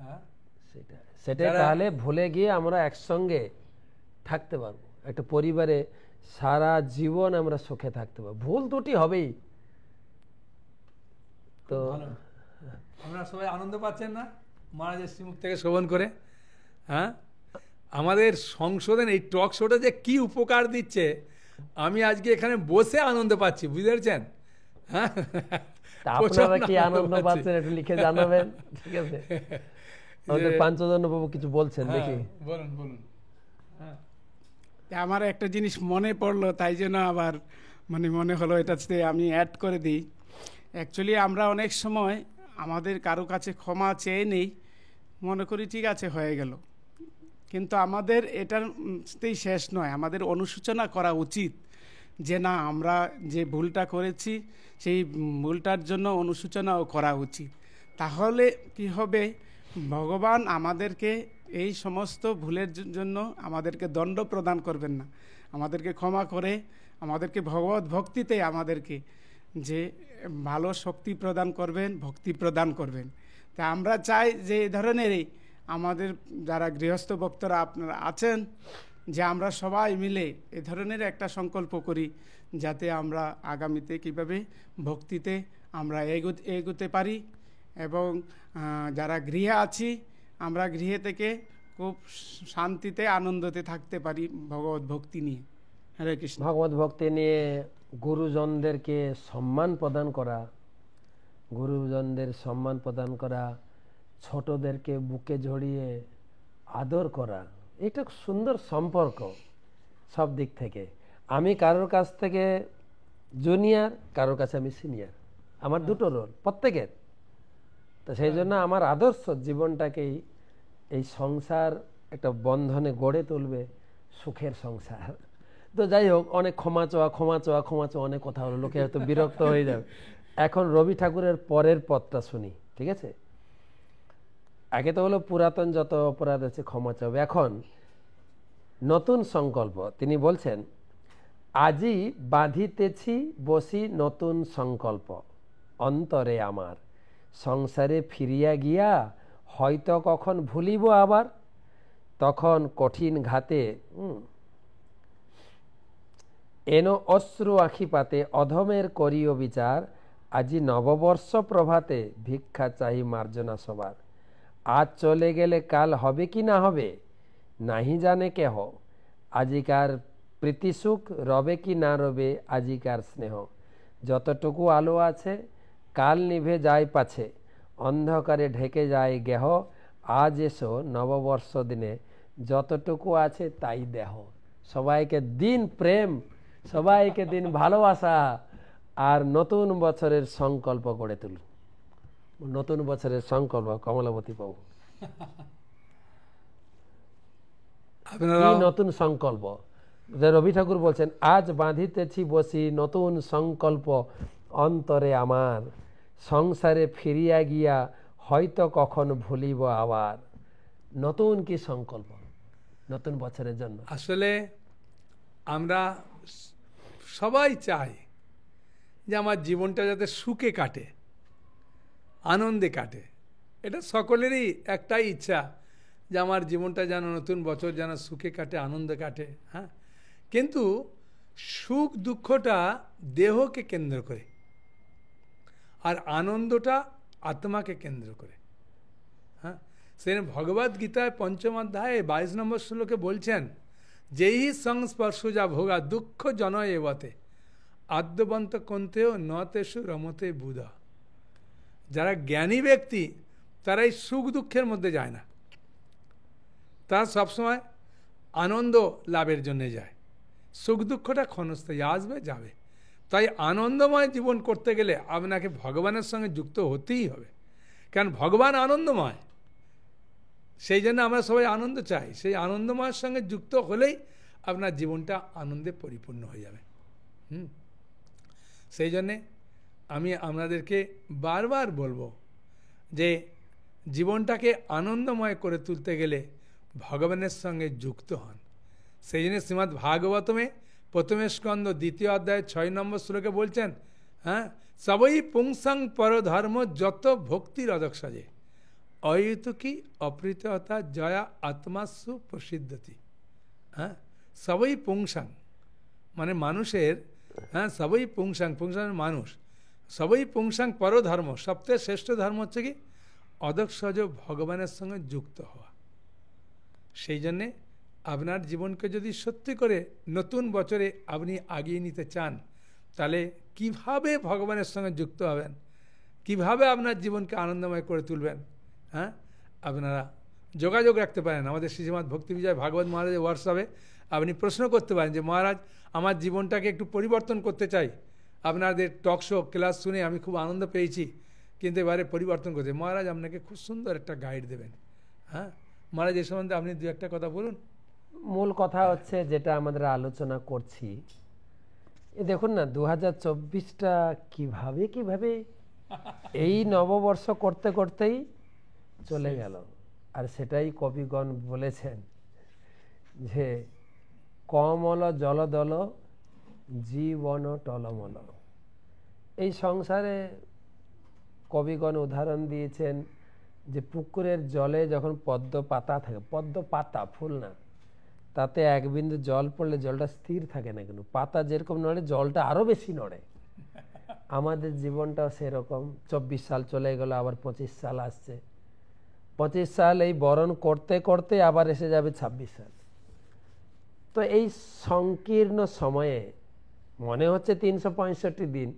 [SPEAKER 2] হ্যাঁ,
[SPEAKER 1] সেটাই তাহলে ভুলে গিয়ে আমরা একসঙ্গে থাকতে পারবো, একটা পরিবারে সারা জীবন আমরা সুখে থাকতে পারবো। ভুল ত্রুটি হবেই, তো
[SPEAKER 2] আমরা সবাই আনন্দ পাচ্ছেন না মহারাজের শ্রীমুখ থেকে শ্রবণ করে? হ্যাঁ, আমাদের সংশোধন এই টক শোটা যে কি উপকার দিচ্ছে আমি আজকে এখানে বসে আনন্দ পাচ্ছি, বুঝতে পারছেন? হ্যাঁ,
[SPEAKER 1] আপনারা কি আনন্দ পাচ্ছেন একটু লিখে জানাবেন, ঠিক আছে? আমাদের পাঞ্চজন বাবু কিছু বলছেন, দেখি
[SPEAKER 2] বলুন।
[SPEAKER 3] হ্যাঁ, আমার একটা জিনিস মনে পড়লো, তাই জন্য আবার মনে হলো এটাতে আমি অ্যাড করে দিই। অ্যাকচুয়ালি আমরা অনেক সময় আমাদের কারো কাছে ক্ষমা চেয়ে নেই, মনে করি ঠিক আছে হয়ে গেল, কিন্তু আমাদের এটাতেই শেষ নয়, আমাদের অনুশোচনা করা উচিত যে না, আমরা যে ভুলটা করেছি সেই ভুলটার জন্য অনুশোচনাও করা উচিত। তাহলে কি হবে, ভগবান আমাদেরকে এই সমস্ত ভুলের জন্য আমাদেরকে দণ্ড প্রদান করবেন না, আমাদেরকে ক্ষমা করে আমাদেরকে ভগবত ভক্তিতে আমাদেরকে যে ভালো শক্তি প্রদান করবেন, ভক্তি প্রদান করবেন। তা আমরা চাই যে এই ধরনেরই আমাদের যারা গৃহস্থ ভক্তরা আপনারা আছেন, যে আমরা সবাই মিলে এ ধরনের একটা সংকল্প করি যাতে আমরা আগামীতে কীভাবে ভক্তিতে আমরা এগোতে পারি, এবং যারা গৃহে আছি আমরা গৃহে থেকে খুব শান্তিতে আনন্দতে থাকতে পারি ভগবত ভক্তি নিয়ে। হরে কৃষ্ণ।
[SPEAKER 1] ভগবত ভক্তি নিয়ে গুরুজনদেরকে সম্মান প্রদান করা, গুরুজনদের সম্মান প্রদান করা, ছোটদেরকে বুকে জড়িয়ে আদর করা, এটা সুন্দর সম্পর্ক সব দিক থেকে। আমি কারোর কাছ থেকে জুনিয়র, কারোর কাছে আমি সিনিয়র, আমার দুটো রোল প্রত্যেকের। তো সেই জন্য আমার আদর্শ জীবনটাকেই এই সংসার একটা বন্ধনে গড়ে তুলবে, সুখের সংসার। তো যাই হোক, অনেক ক্ষমা চাওয়া অনেক কথা হলো, লোকে হয়তো বিরক্ত হয়ে যাবে। এখন রবি ঠাকুরের পরের পদটা শুনি, ঠিক আছে? আগে তো হলো পুরাতন যত অপরাধ আছে ক্ষমা চাবে, এখন নতুন সংকল্প। তিনি বলছেন, আজি বাঁধিতেছি বসি নতুন সংকল্প, অন্তরে আমার সংসারে ফিরিয়া গিয়া হয়তো কখন ভুলিব আবার, তখন কঠিন ঘাতে এনো অশ্রু আখিপাতে অধমের করিও বিচার, আজি নববর্ষ প্রভাতে ভিক্ষা চাহি মার্জনা সবার। আজ চলে গেলে কাল হবে কি না হবে নাহি জানে কেহ, আজিকার প্রীতিসুখ রবে কি না রবে আজিকার স্নেহ। যতটুকু আলো আছে কাল নিভে যায় পাছে, অন্ধকারে ঢেকে যায় গেহ। আজ এসো নববর্ষ দিনে যতটুকু আছে তাই দেহ। সবাইকে দিন প্রেম, সবাইকে দিন ভালোবাসা, আর নতুন বছরের সংকল্প গড়ে তুলুন। নতুন বছরের সংকল্প কমলাবতী পাবো, নতুন সংকল্প। রবি ঠাকুর বলছেন, আজ বাঁধিতেছি বসি নতুন সংকল্প, অন্তরে আমার সংসারে ফিরিয়া গিয়া হয়তো কখন ভুলিব আবার। নতুন কি সংকল্প নতুন বছরের জন্য?
[SPEAKER 2] আসলে আমরা সবাই চাই যে আমার জীবনটা যাতে সুখে কাটে, আনন্দে কাটে। এটা সকলেরই একটাই ইচ্ছা যে আমার জীবনটা যেন নতুন বছর যেন সুখে কাটে, আনন্দে কাটে। হ্যাঁ, কিন্তু সুখ দুঃখটা দেহকে কেন্দ্র করে, আর আনন্দটা আত্মাকে কেন্দ্র করে। হ্যাঁ, সেখানে ভগবদ গীতায় ৫ম অধ্যায়ে ২২ নম্বর শ্লোকে বলছেন, যেই সংস্পর্শ যা ভোগা দুঃখ জনয় এবতে আদ্যবন্ত কন্তেও নতেষু রমতে বুধা। যারা জ্ঞানী ব্যক্তি তারা এই সুখ দুঃখের মধ্যে যায় না, তারা সবসময় আনন্দ লাভের জন্য যায়। সুখ দুঃখটা ক্ষণস্থায়ী, আসবে যাবে। তাই আনন্দময় জীবন করতে গেলে আপনাকে ভগবানের সঙ্গে যুক্ত হতেই হবে, কারণ ভগবান আনন্দময়। সেই জন্য আমরা সবাই আনন্দ চাই। সেই আনন্দময়ের সঙ্গে যুক্ত হলেই আপনার জীবনটা আনন্দে পরিপূর্ণ হয়ে যাবে। সেই জন্যে আমি আপনাদেরকে বারবার বলবো যে জীবনটাকে আনন্দময় করে তুলতে গেলে ভগবানের সঙ্গে যুক্ত হন। সেই জন্য শ্রীমদ্ ভাগবতমে ১ম স্কন্ধ ২য় অধ্যায় ৬ নম্বর শ্লোকে বলছেন, হ্যাঁ, সবই পুংসাং পরধর্ম যত ভক্তির অদক সাজে, অয়ুতুকি অপ্রীততা জয়া আত্মাসু প্রসিদ্ধতি। হ্যাঁ, সবই পুংসাং মানে মানুষের, হ্যাঁ, সবই পুংসাং, পুংসাং মানুষ, সবই পুংসাং পরধর্ম, সবচেয়ে শ্রেষ্ঠ ধর্ম হচ্ছে কি অদক্ষজ, ভগবানের সঙ্গে যুক্ত হওয়া। সেই জন্যে আপনার জীবনকে যদি সত্যি করে নতুন বছরে আপনি আগিয়ে নিতে চান, তাহলে কিভাবে ভগবানের সঙ্গে যুক্ত হবেন, কিভাবে আপনার জীবনকে আনন্দময় করে তুলবেন, হ্যাঁ, আপনারা যোগাযোগ রাখতে পারেন আমাদের শ্রীমদ্ ভক্তি বিজয় ভাগবত মহারাজের হোয়াটসঅ্যাপে। আপনি প্রশ্ন করতে পারেন যে মহারাজ, আমার জীবনটাকে একটু পরিবর্তন করতে চাই, আপনাদের টক শো ক্লাস শুনে আমি খুব আনন্দ পেয়েছি, কিন্তু এবারে পরিবর্তন করতে, মহারাজ আপনাকে খুব সুন্দর একটা গাইড দেবেন। হ্যাঁ, মহারাজ এই সম্বন্ধে আপনি দু একটা কথা বলুন।
[SPEAKER 1] মূল কথা হচ্ছে যেটা আমাদের আলোচনা করছি, এ দেখুন না 2024টা কিভাবে কিভাবে এই নববর্ষ করতে করতেই চলে গেল। আর সেটাই কবিগণ বলেছেন যে কমল জলদল জীবন টলমল। এই সংসারে কবিগণ উদাহরণ দিয়েছেন যে পুকুরের জলে যখন পদ্ম পাতা থাকে, পদ্ম পাতা ফুল না, তাতে এক বিন্দু জল পড়লে জলটা স্থির থাকে না, কিন্তু পাতা যেরকম নড়ে জলটা আরো বেশি নড়ে। আমাদের জীবনটাও সেরকম। 24 সাল চলে গেল, আবার 25 সাল আসছে। 25 সাল এই বরণ করতে করতে আবার এসে যাবে 26 সাল। তো এই সংকীর্ণ সময়ে মনে হচ্ছে 365 দিন,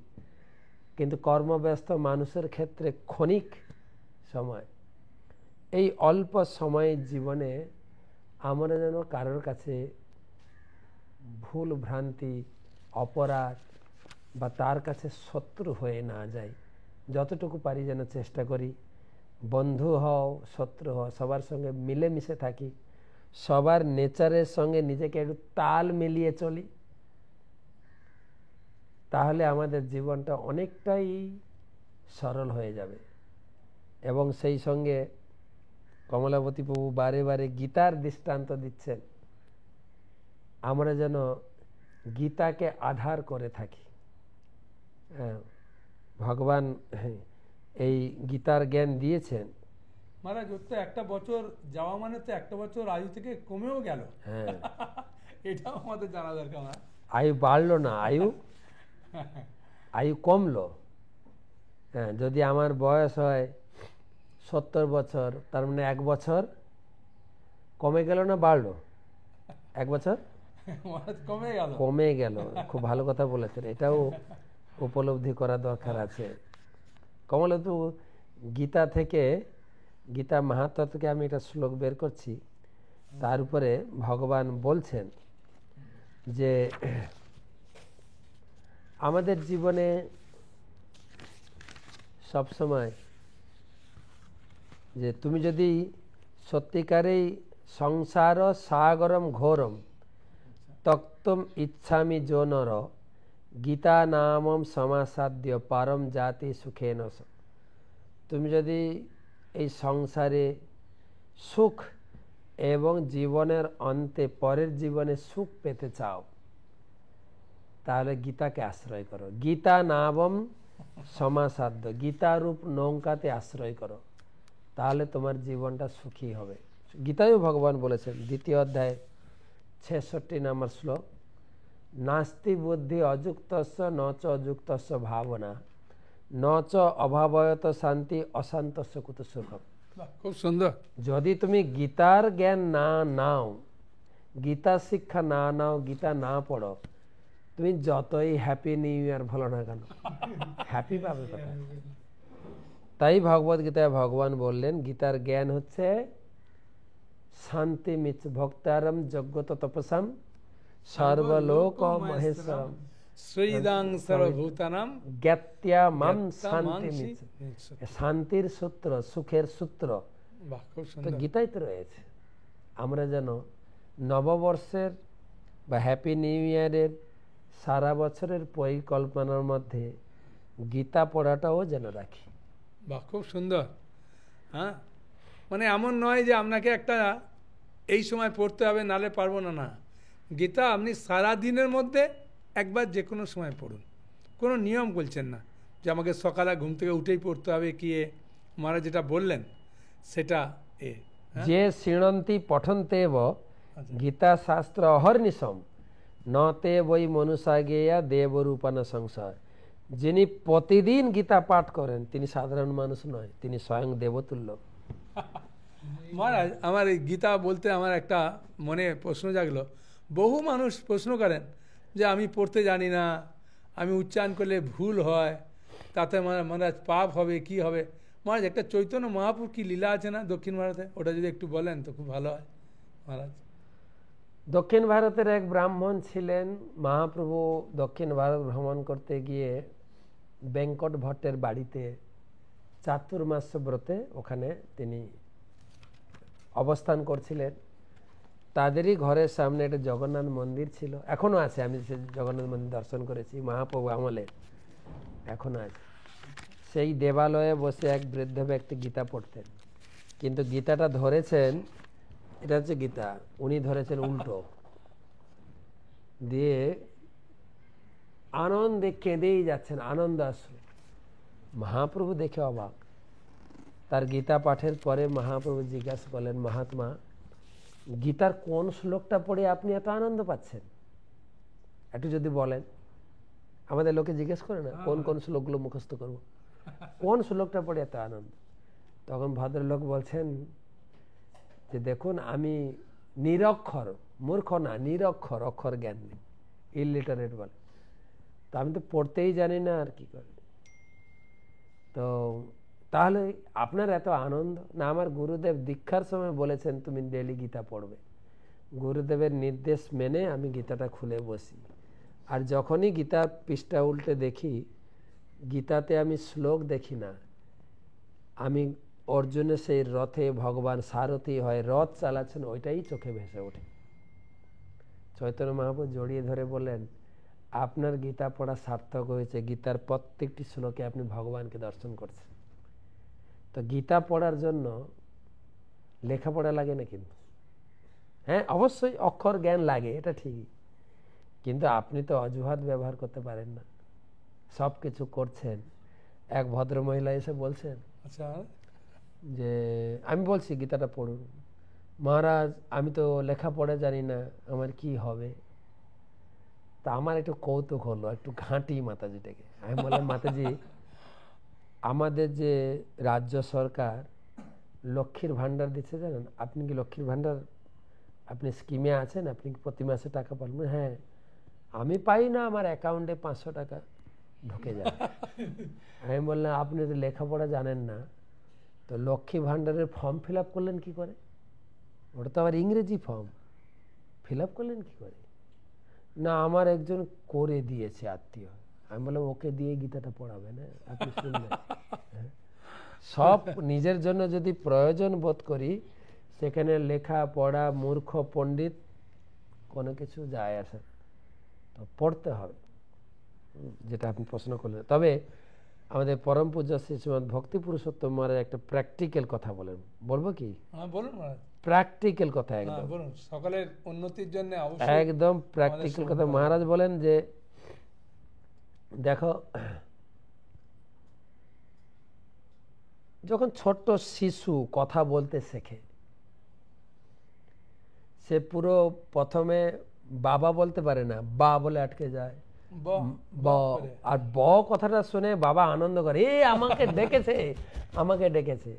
[SPEAKER 1] কিন্তু কর্মব্যস্ত মানুষের ক্ষেত্রে ক্ষণিক সময়। এই অল্প সময়ের জীবনে আমরা যেন কারোর কাছে ভুল ভ্রান্তি, অপরাধ বা তার কাছে শত্রু হয়ে না যাই। যতটুকু পারি যেন চেষ্টা করি বন্ধু হও শত্রু হও সবার সঙ্গে মিলেমিশে থাকি, সবার নেচারের সঙ্গে নিজেকে একটু তাল মিলিয়ে চলি, তাহলে আমাদের জীবনটা অনেকটাই সরল হয়ে যাবে। এবং সেই সঙ্গে কমলাবতী প্রভু বারে বারে গীতার দৃষ্টান্ত দিচ্ছেন, আমরা যেন গীতাকে আধার করে থাকি। ভগবান এই গীতার জ্ঞান দিয়েছেন।
[SPEAKER 2] মহারাজ ওর তো একটা বছর যাওয়া মানে তো একটা বছর আয়ু থেকে কমেও গেল।
[SPEAKER 1] হ্যাঁ,
[SPEAKER 2] এটাও আমাদের জানা দরকার।
[SPEAKER 1] আয়ু বাড়লো না, আয়ু কমলো। হ্যাঁ, যদি আমার বয়স হয় 70 বছর, তার মানে 1 বছর কমে গেল না বাড়লো? 1 বছর কমে গেল। খুব ভালো কথা বলেছেন, এটাও উপলব্ধি করা দরকার আছে। কমলা তো গীতা থেকে, গীতা মাহাত্ম থেকে আমি একটা শ্লোক বের করছি, তার উপরে ভগবান বলছেন যে আমাদের জীবনে সবসময় যে তুমি যদি সত্যিকারেই সংসার সাগরম ঘোরম তক্তম ইচ্ছামি জোনর গীতা নামম সমাসাদ্য পারম জাতি সুখেন। তুমি যদি এই সংসারে সুখ এবং জীবনের অন্তে পরের জীবনে সুখ পেতে চাও, তাহলে গীতাকে আশ্রয় করো। গীতা নামম সমাসাদ্য, গীতারূপ নৌকাতে আশ্রয় করো, তাহলে তোমার জীবনটা সুখী হবে। গীতায়ও ভগবান বলেছেন 2য় অধ্যায় 66 নম্বর শ্লোক, নাস্তি বুদ্ধি অযুক্তস্য ন চ অযুক্তস্য ভাবনা ন চ অভাবয়ত শান্তি অশান্তস্য কুত সুখম।
[SPEAKER 2] খুব সুন্দর।
[SPEAKER 1] যদি তুমি গীতার জ্ঞান না নাও, গীতা শিক্ষা না নাও, গীতা না পড়ো, তুমি যতই হ্যাপি নিউ ইয়ার বলো না কেন, হ্যাপি পাবে কোথায়? তাই ভগবত গীতায় ভগবান বললেন গীতার জ্ঞান হচ্ছে শান্তি মিচ্ছ ভক্তারম যজ্ঞত তপসাম সর্বলোক মহেশ্বরম
[SPEAKER 2] শ্রীদাং সর্বভূতানাম
[SPEAKER 1] জ্ঞাত্যা মাম শান্তি মিচ্ছ। শান্তির সূত্র, সুখের সূত্র তো গীতাই তো রয়েছে। আমরা যেন নববর্ষের বা হ্যাপি নিউ ইয়ারের সারা বছরের পরিকল্পনার মধ্যে গীতা পড়াটাও যেন রাখি।
[SPEAKER 2] বাহ, খুব সুন্দর। হ্যাঁ, মানে এমন নয় যে আপনাকে একটা এই সময় পড়তে হবে নালে পারবো না, না, গীতা আপনি সারা দিনের মধ্যে একবার যে কোনো সময় পড়ুন। কোনো নিয়ম বলছেন না যে আমাকে সকালে ঘুম থেকে উঠেই পড়তে হবে, কি মহারাজ যেটা বললেন সেটা
[SPEAKER 1] যে শৃণন্তি পঠন্তেব গীতা শাস্ত্র অহর্নিশম ন তে বই মনুষা গেয়া দেবরূপান সংশয়। যিনি প্রতিদিন গীতা পাঠ করেন তিনি সাধারণ মানুষ নয়, তিনি স্বয়ং দেবতুল্য।
[SPEAKER 2] মহারাজ আমার এই গীতা বলতে আমার একটা মনে প্রশ্ন জাগলো। বহু মানুষ প্রশ্ন করেন যে আমি পড়তে জানি না, আমি উচ্চারণ করলে ভুল হয়, তাতে মহারাজ পাপ হবে, কি হবে? মহারাজ একটা চৈতন্য মহাপুর কি লীলা আছে না দক্ষিণ ভারতে, ওটা যদি একটু বলেন তো খুব ভালো হয় মহারাজ।
[SPEAKER 1] দক্ষিণ ভারতের এক ব্রাহ্মণ ছিলেন। মহাপ্রভু দক্ষিণ ভারত ভ্রমণ করতে গিয়ে বেঙ্কট ভট্টের বাড়িতে চাতুর্মাস্য ব্রতে ওখানে তিনি অবস্থান করছিলেন, তাদেরই ঘরের সামনে একটা জগন্নাথ মন্দির ছিল, এখনও আছে। আমি সে জগন্নাথ মন্দির দর্শন করেছি মহাপ্রভু আমলে, এখনও আছে। সেই দেবালয়ে বসে এক বৃদ্ধ ব্যক্তি গীতা পড়তেন, কিন্তু গীতাটা ধরেছেন, এটা হচ্ছে গীতা, উনি ধরেছেন উল্টো দিয়ে আনন্দে কেঁদেই যাচ্ছেন, আনন্দ আসলো। মহাপ্রভু দেখে অবাক। তার গীতা পাঠের পরে মহাপ্রভু জিজ্ঞাসা করলেন, মহাত্মা, গীতার কোন শ্লোকটা পড়ে আপনি এত আনন্দ পাচ্ছেন, একটু যদি বলেন। আমাদের লোকে জিজ্ঞেস করে না, কোন কোন শ্লোকগুলো মুখস্থ করব, কোন শ্লোকটা পড়ে এত আনন্দ? তখন ভদ্রলোক বলছেন যে দেখুন, আমি নিরক্ষর, মূর্খ না, নিরক্ষর, অক্ষর জ্ঞান নেই, ইলিটারেট বলে, তো আমি তো পড়তেই জানি না, আর কি করে। তো তাহলে আপনার এত আনন্দ? না, আমার গুরুদেব দীক্ষার সময় বলেছেন তুমি ডেলি গীতা পড়বে। গুরুদেবের নির্দেশ মেনে আমি গীতাটা খুলে বসি, আর যখনই গীতা পৃষ্ঠা উল্টে দেখি, গীতাতে আমি শ্লোক দেখি না, আমি অর্জুনের সেই রথে ভগবান সারথি হয়, রথ চালাচ্ছেন, ওইটাই চোখে ভেসে ওঠে। চৈতন্য মহাপ্রভু জড়িয়ে ধরে বললেন, আপনার গীতা পড়া সার্থক হয়েছে, গীতার প্রত্যেকটি শ্লোকে আপনি ভগবানকে দর্শন করছেন। তো গীতা পড়ার জন্য লেখাপড়া লাগে না, কিন্তু হ্যাঁ অবশ্যই অক্ষর জ্ঞান লাগে, এটা ঠিকই, কিন্তু আপনি তো অজুহাত ব্যবহার করতে পারেন না, সব কিছু করছেন। এক ভদ্র মহিলা এসে বলছেন,
[SPEAKER 2] আচ্ছা,
[SPEAKER 1] যে আমি বলছি গীতাটা পড়ুন। মহারাজ, আমি তো লেখাপড়া জানি না, আমার কি হবে? তা আমার একটু কৌতুক হলো, একটু ঘাঁটি মাতাজিটাকে। আমি বললাম, মাতাজি, আমাদের যে রাজ্য সরকার লক্ষ্মীর ভাণ্ডার দিচ্ছে, জানেন? আপনি কি লক্ষ্মীর ভাণ্ডার, আপনি স্কিমে আছেন? আপনি কি প্রতি মাসে টাকা পান? হ্যাঁ, আমি পাই না, আমার অ্যাকাউন্টে 500 টাকা ঢুকে যায়। আমি বললাম, আপনি তো লেখাপড়া জানেন না, তো লক্ষ্মী ভাণ্ডারের ফর্ম ফিল আপ করলেন কি করে? ওটা তো আবার ইংরেজি ফর্ম, ফিল আপ করলেন কি করে? না, আমার একজন করে দিয়েছে আত্মীয়। আমি বললাম, ওকে দিয়ে গীতাটা পড়াবে না? আপনি শুনবেন? সব নিজের জন্য যদি প্রয়োজন বোধ করি, সেখানে লেখা পড়া, মূর্খ পণ্ডিত কোনো কিছু যায় আসে না। তো পড়তে হবে, যেটা আপনি প্রশ্ন করলেন। তবে আমাদের পরম পূজ্য শ্রী শ্রীমৎ ভক্তি পুরুষোত্তম মহারাজ একটা প্র্যাকটিক্যাল কথা বলেন, বলবো কি?
[SPEAKER 2] বলুন মহারাজ।
[SPEAKER 1] প্র্যাকটিক্যাল কথা, একদম
[SPEAKER 2] বলুন, সকলের উন্নতির জন্য
[SPEAKER 1] একদম প্র্যাকটিক্যাল কথা। মহারাজ বলেন যে দেখো, যখন ছোট্ট শিশু কথা বলতে শেখে, সে পুরো প্রথমে বাবা বলতে পারে না, বা বলে আটকে যায়, ব, আর ব কথাটা শুনে বাবা আনন্দ করে, এ আমাকে ডেকেছে, আমাকে ডেকেছে।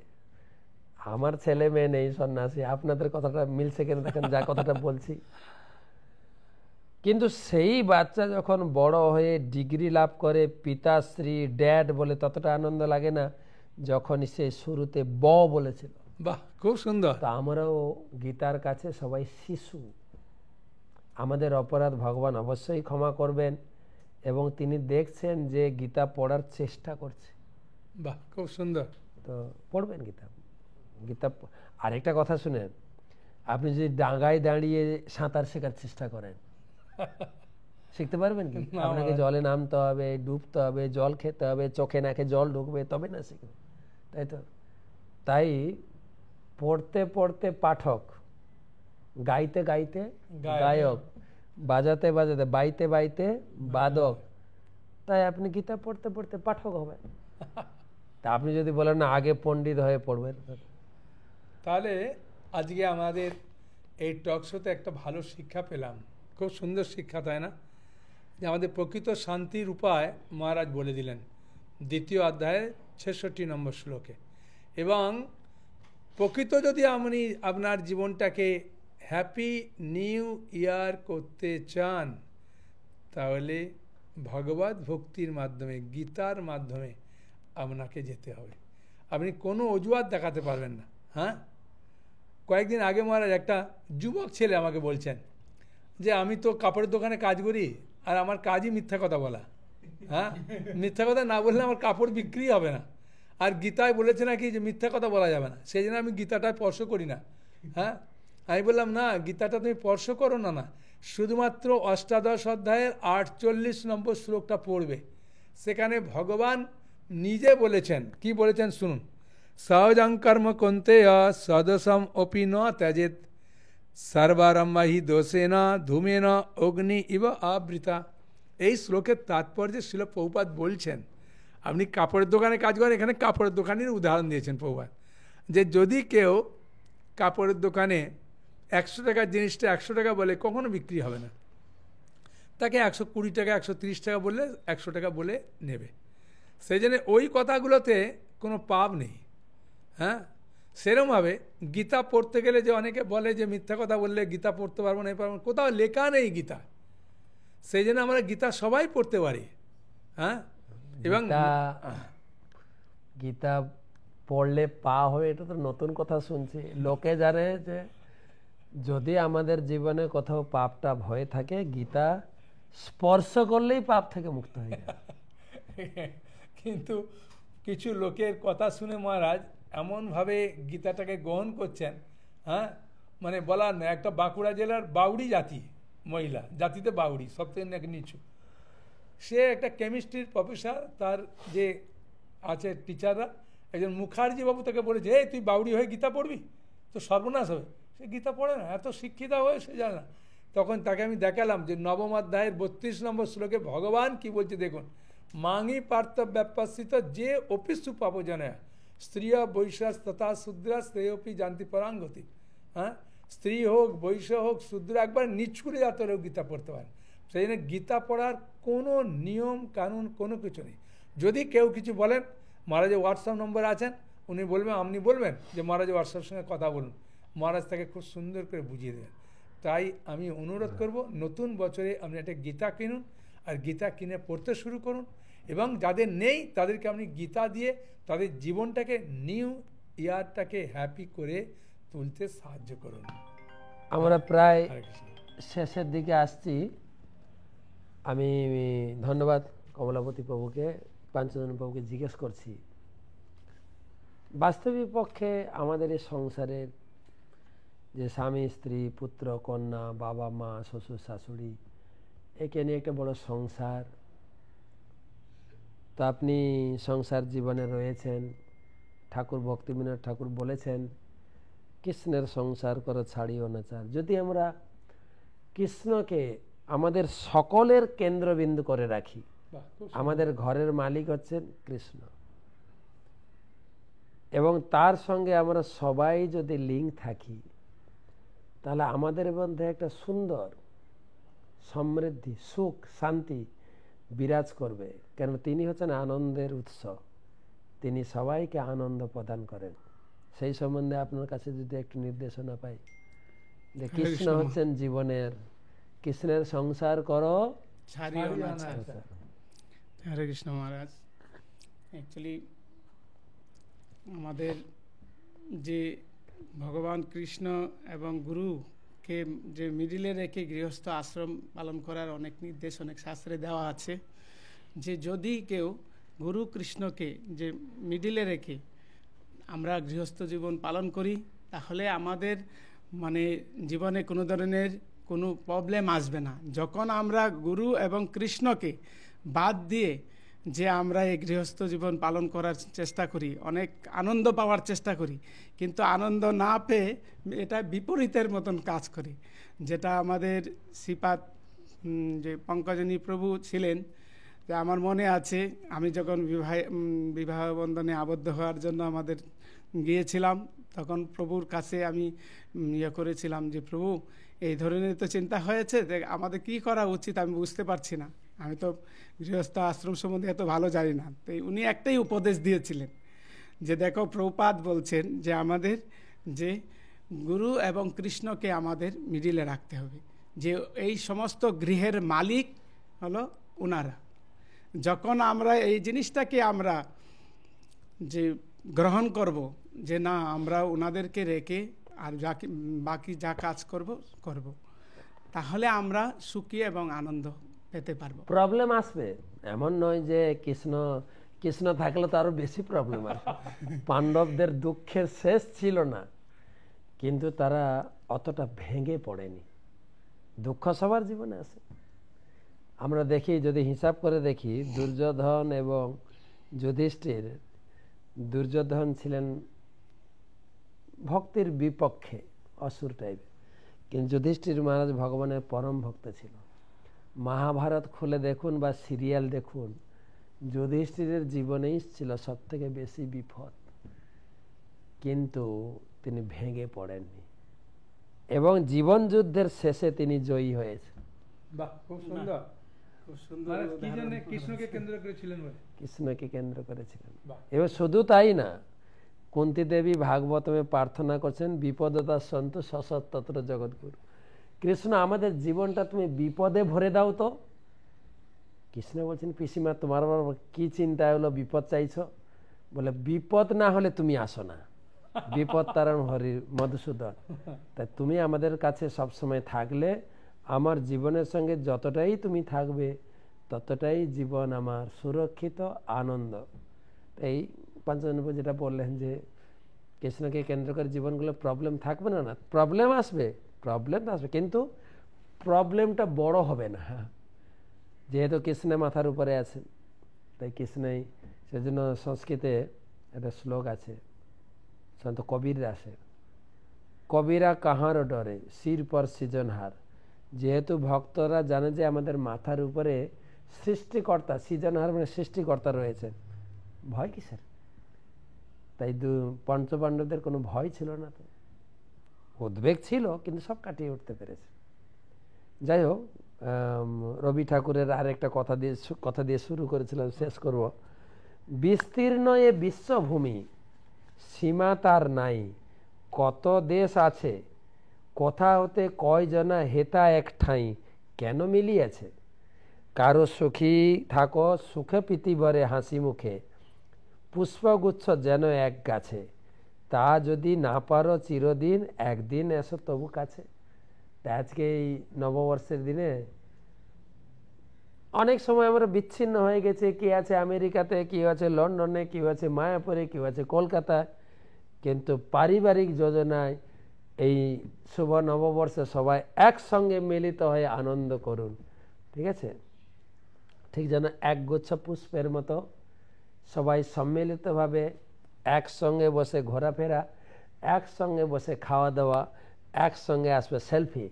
[SPEAKER 1] আমার ছেলে মেয়ে নেই সন্ন্যাসী, আপনাদের কথাটা মিলছে কিনা দেখেন, যা কথাটা বলছি। কিন্তু সেই বাচ্চা যখন বড় হয়ে ডিগ্রি লাভ করে, পিতাশ্রী, ড্যাড বলে, ততটা আনন্দ লাগে না যখন সে শুরুতে ব বলেছিল।
[SPEAKER 2] বাহ, খুব সুন্দর।
[SPEAKER 1] তো আমরাও গীতার কাছে সবাই শিশু, আমাদের অপরাধ ভগবান অবশ্যই ক্ষমা করবেন, এবং তিনি দেখছেন যে গীতা পড়ার চেষ্টা করছে।
[SPEAKER 2] বাহ, খুব সুন্দর।
[SPEAKER 1] তো পড়বেন গীতা। গীতা আরেকটা কথা শুনেন, আপনি যদি ডাঙায় দাঁড়িয়ে সাঁতার শেখার চেষ্টা করেন, শিখতে পারবেন কি? আপনাকে জলে নামতে হবে, ডুবতে হবে, জল খেতে হবে, চোখে নাকে জল ঢুকবে, তবে না শিখবে, তাই তো? তাই পড়তে পড়তে পাঠক, গাইতে গাইতে গায়ক, বাজাতে বাজাতে, বাইতে বাইতে বাদক। তাই আপনি গীতা পড়তে পড়তে পাঠক হবেন। তা আপনি যদি বলেন না আগে পণ্ডিত হয়ে পড়বেন,
[SPEAKER 2] তাহলে আজকে আমাদের এই টক শোতে একটা ভালো শিক্ষা পেলাম, খুব সুন্দর শিক্ষা, তাই না? যে আমাদের প্রকৃত শান্তির উপায় মহারাজ বলে দিলেন 2য় অধ্যায়ের 66 নম্বর শ্লোকে। এবং প্রকৃত যদি আপনি আপনার জীবনটাকে হ্যাপি নিউ ইয়ার করতে চান, তাহলে ভগবত ভক্তির মাধ্যমে, গীতার মাধ্যমে আপনাকে যেতে হবে। আপনি কোনো অজুহাত দেখাতে পারবেন না। হ্যাঁ, কয়েকদিন আগে মহারাজ একটা যুবক ছেলে আমাকে বলছেন যে আমি তো কাপড়ের দোকানে কাজ করি, আর আমার কাজই মিথ্যা কথা বলা। হ্যাঁ, মিথ্যা কথা না বললে আমার কাপড় বিক্রি হবে না, আর গীতায় বলেছে নাকি যে মিথ্যা কথা বলা যাবে না, সেই জন্য আমি গীতাটা স্পর্শ করি না। হ্যাঁ, আমি বললাম না, গীতাটা তুমি স্পর্শ করো না, না শুধুমাত্র অষ্টাদশ অধ্যায়ের 48 নম্বর শ্লোকটা পড়বে। সেখানে ভগবান নিজে বলেছেন, কি বলেছেন শুনুন। সহজং কর্ম কন্তেয় সদসম অপি ন ত্যাজেত সর্বারম্ভা হি দোষেন ধূমেন অগ্নি ইব আবৃতা। এই শ্লোকের তাৎপর্য শিল প্রভুপাদ বলছেন, আপনি কাপড়ের দোকানে কাজ করেন, এখানে কাপড়ের দোকানের উদাহরণ দিয়েছেন প্রভুপাদ, যে যদি কেউ কাপড়ের দোকানে 100 টাকার জিনিসটা 100 টাকা বলে কখনো বিক্রি হবে না, তাকে 120 টাকা 130 টাকা বললে 100 টাকা বলে নেবে। সেই জন্য ওই কথাগুলোতে কোনো পাপ নেই। হ্যাঁ, সেরকমভাবে গীতা পড়তে গেলে যে অনেকে বলে যে মিথ্যা কথা বললে গীতা পড়তে পারবো না, পারবো না, কোথাও লেখা নেই গীতা। সেই জন্য আমরা গীতা সবাই পড়তে পারি। হ্যাঁ, এবং
[SPEAKER 1] গীতা পড়লে পা হবে, এটা তো নতুন কথা শুনছি। লোকে জানে যে যদি আমাদের জীবনে কোথাও পাপটা ভয় থাকে, গীতা স্পর্শ করলেই পাপ থেকে মুক্ত হয়ে যায়।
[SPEAKER 2] কিন্তু কিছু লোকের কথা শুনে মহারাজ এমনভাবে গীতাটাকে গ্রহণ করছেন, হ্যাঁ, মানে বলার না। একটা বাঁকুড়া জেলার বাউড়ি জাতি মহিলা, জাতিতে বাউড়ি, সব থেকে নাকি নিচু, সে একটা কেমিস্ট্রির প্রফেসর, তার যে আছে টিচাররা, একজন মুখার্জি বাবু তাকে বলেছে, এই তুই বাউড়ি হয়ে গীতা পড়বি তো সর্বনাশ হবে। সে গীতা পড়ে না, এত শিক্ষিত হয়ে সে জানে না। তখন তাকে আমি দেখালাম যে 9ম অধ্যায়ের 32 নম্বর শ্লোকে ভগবান কি বলছে দেখুন। মাঙি পার্থ ব্যাপাসিত যে অপিসু পাপজনয়া স্ত্রিয় বৈশ্যাস তথা শূদ্রা শ্রেয়পি জানতি পরাঙ্গতি। হ্যাঁ, স্ত্রী হোক, বৈশ্য হোক, শূদ্র, একবার নিচুরে যাতে হলেও গীতা পড়তে পারেন। সেই জন্য গীতা পড়ার কোনো নিয়ম কানুন কোনো কিছু নেই। যদি কেউ কিছু বলেন, মহারাজের হোয়াটসঅ্যাপ নম্বর আছেন, উনি বলবেন, আপনি বলবেন যে মহারাজের হোয়াটসঅ্যাপের সঙ্গে কথা বলুন, মহারাজ তাকে খুব সুন্দর করে বুঝিয়ে দেবেন। তাই আমি অনুরোধ করব, নতুন বছরে আপনি একটা গীতা কিনুন, আর গীতা কিনে পড়তে শুরু করুন, এবং যাদের নেই তাদেরকে আপনি গীতা দিয়ে তাদের জীবনটাকে, নিউ ইয়ারটাকে হ্যাপি করে তুলতে সাহায্য করুন।
[SPEAKER 1] আমরা প্রায় শেষের দিকে আসছি। আমি ধন্যবাদ কমলাপতি প্রভুকে, পাঞ্চজন প্রভুকে জিজ্ঞেস করছি, বাস্তবিক পক্ষে আমাদের এই সংসারের যে স্বামী স্ত্রী পুত্র কন্যা বাবা মা শ্বশুর শাশুড়ি, একে নিয়ে একটা বড় সংসার। তো আপনি সংসার জীবনে রয়েছেন, ঠাকুর ভক্তিবিনোদ ঠাকুর বলেছেন কৃষ্ণের সংসার করো ছাড়িও না চার। যদি আমরা কৃষ্ণকে আমাদের সকলের কেন্দ্রবিন্দু করে রাখি, আমাদের ঘরের মালিক হচ্ছেন কৃষ্ণ, এবং তার সঙ্গে আমরা সবাই যদি লিঙ্ক থাকি, তাহলে আমাদের মধ্যে একটা সুন্দর সমৃদ্ধি, সুখ, শান্তি বিরাজ করবে। কেন তিনি হচ্ছেন আনন্দের উৎস, তিনি সবাইকে আনন্দ প্রদান করেন। সেই সম্বন্ধে আপনার কাছে যদি একটু নির্দেশনা পাই, যে কৃষ্ণ হচ্ছেন জীবনের, কৃষ্ণের সংসার করো
[SPEAKER 3] ছাড়িও না ছাড়। হরে কৃষ্ণ মহারাজ। অ্যাকচুয়ালি আমাদের যে ভগবান কৃষ্ণ এবং গুরুকে যে মিডিলে রেখে গৃহস্থ আশ্রম পালন করার অনেক নির্দেশ অনেক শাস্ত্রে দেওয়া আছে, যে যদি কেউ গুরু কৃষ্ণকে যে মিডিলে রেখে আমরা গৃহস্থ জীবন পালন করি, তাহলে আমাদের মানে জীবনে কোনো ধরনের কোনো প্রবলেম আসবে না। যখন আমরা গুরু এবং কৃষ্ণকে বাদ দিয়ে যে আমরা এই গৃহস্থ জীবন পালন করার চেষ্টা করি, অনেক আনন্দ পাওয়ার চেষ্টা করি, কিন্তু আনন্দ না পেয়ে এটা বিপরীতের মতন কাজ করি। যেটা আমাদের শ্রীপাদ যে পঙ্কজনী প্রভু ছিলেন, যে আমার মনে আছে আমি যখন বিবাহ বন্ধনে আবদ্ধ হওয়ার জন্য আমাদের গিয়েছিলাম, তখন প্রভুর কাছে আমি করেছিলাম যে প্রভু এই ধরনের তো চিন্তা হয়েছে, যে আমাদের কি করা উচিত আমি বুঝতে পারছি না, আমি তো গৃহস্থ আশ্রম সম্বন্ধে এত ভালো জানি না। তো উনি একটাই উপদেশ দিয়েছিলেন, যে দেখো প্রভুপাদ বলছেন যে আমাদের যে গুরু এবং কৃষ্ণকে আমাদের মিডিলে রাখতে হবে, যে এই সমস্ত গৃহের মালিক হলো ওনারা। যখন আমরা এই জিনিসটাকে আমরা যে গ্রহণ করব, যে না আমরা ওনাদেরকে রেখে আর বাকি যা কাজ করব, তাহলে আমরা সুখী এবং আনন্দ পেতে পারবো।
[SPEAKER 1] প্রবলেম আসবে এমন নয় যে কৃষ্ণ থাকলে তো আরো বেশি প্রবলেম আসবে। পাণ্ডবদের দুঃখের শেষ ছিল না, কিন্তু তারা অতটা ভেঙে পড়েনি। দুঃখ সবার জীবনে আছে। আমরা দেখি, যদি হিসাব করে দেখি, দুর্যোধন এবং যুধিষ্ঠির, দুর্যোধন ছিলেন ভক্তির বিপক্ষে, অসুর টাইপের, কিন্তু যুধিষ্ঠির মহারাজ ভগবানের পরম ভক্ত ছিল। মহাভারত খুলে দেখুন বা সিরিয়াল দেখুন, যুধিষ্ঠিরের জীবনেই ছিল সব থেকে বেশি বিপদ, কিন্তু তিনি ভেঙে পড়েননি এবং জীবন যুদ্ধের শেষে তিনি জয়ী হয়েছেন।
[SPEAKER 2] বাহ, খুব সুন্দর।
[SPEAKER 3] খুব সুন্দর।
[SPEAKER 2] কি জন্য কৃষ্ণকে কেন্দ্র করেছিলেন বলে?
[SPEAKER 1] কৃষ্ণকে কেন্দ্র করেছিলেন। এবার শুধু তাই না, কুন্তী দেবী ভাগবতমে প্রার্থনা করছেন, বিপদতা সন্তু সসৎ তত্র জগৎগুরু। কৃষ্ণ, আমাদের জীবনটা তুমি বিপদে ভরে দাও তো। কৃষ্ণ বলছেন, পিসিমা তোমার কি চিন্তা হলো, বিপদ চাইছো? বলে, বিপদ না হলে তুমি আসো না, বিপদ তারণ হরি মধুসূদন। তাই তুমি আমাদের কাছে সবসময় থাকলে আমার জীবনের সঙ্গে যতটাই তুমি থাকবে ততটাই জীবন আমার সুরক্ষিত, আনন্দ। এই পঞ্চজন্ম যেটা বললেন যে কৃষ্ণকে কেন্দ্র করে জীবনগুলো প্রবলেম থাকবে না, না প্রবলেম আসবে, কিন্তু প্রবলেমটা বড় হবে না, যেহেতু কৃষ্ণের মাথার উপরে আছেন। তাই কৃষ্ণই, সেজন্য সংস্কৃতে একটা শ্লোক আছে, সন্ত কবির দাসের, কবিরা কাহার ডরে শির পর সৃজনহার। যেহেতু ভক্তরা জানে যে আমাদের মাথার উপরে সৃষ্টিকর্তা, সৃজনহার মানে সৃষ্টিকর্তা রয়েছেন, ভয় কিসের? তাই পঞ্চপাণ্ডবদের কোনো ভয় ছিল না, তো উদ্বেগ ছিল কিন্তু সব কাটিয়ে উঠতে পেরেছে। যাই হোক, রবি ঠাকুরের আরেকটা কথা দিয়ে শুরু করেছিলাম, শেষ করব। বিস্তীর্ণ এ বিশ্বভূমি, সীমা তার নাই, কত দেশ আছে, কোথা হতে কয়জনা হেতা এক ঠাঁই, কেন মিলিয়েছে? কারো সুখী থাকো সুখে পৃথিবরে হাসি মুখে, পুষ্পগুচ্ছ যেন এক গাছে, তা যদি না পারো চিরদিন, একদিন এসো তবু কাছে। আজকে এই নববর্ষের দিনে অনেক সময় আমরা বিচ্ছিন্ন হয়ে গেছে, কি আছে আমেরিকাতে, কি আছে লন্ডনে, কি আছে মায়াপুরে, কি আছে কলকাতায়, কিন্তু পারিবারিক যোজনায় এই শুভ নববর্ষে সবাই একসঙ্গে মিলিত হয়ে আনন্দ করুন। ঠিক আছে? ঠিক যেন একগুচ্ছ পুষ্পের মতো সবাই সম্মিলিতভাবে একসঙ্গে বসে ঘোরাফেরা, একসঙ্গে বসে খাওয়া দাওয়া, একসঙ্গে আসবে সেলফি,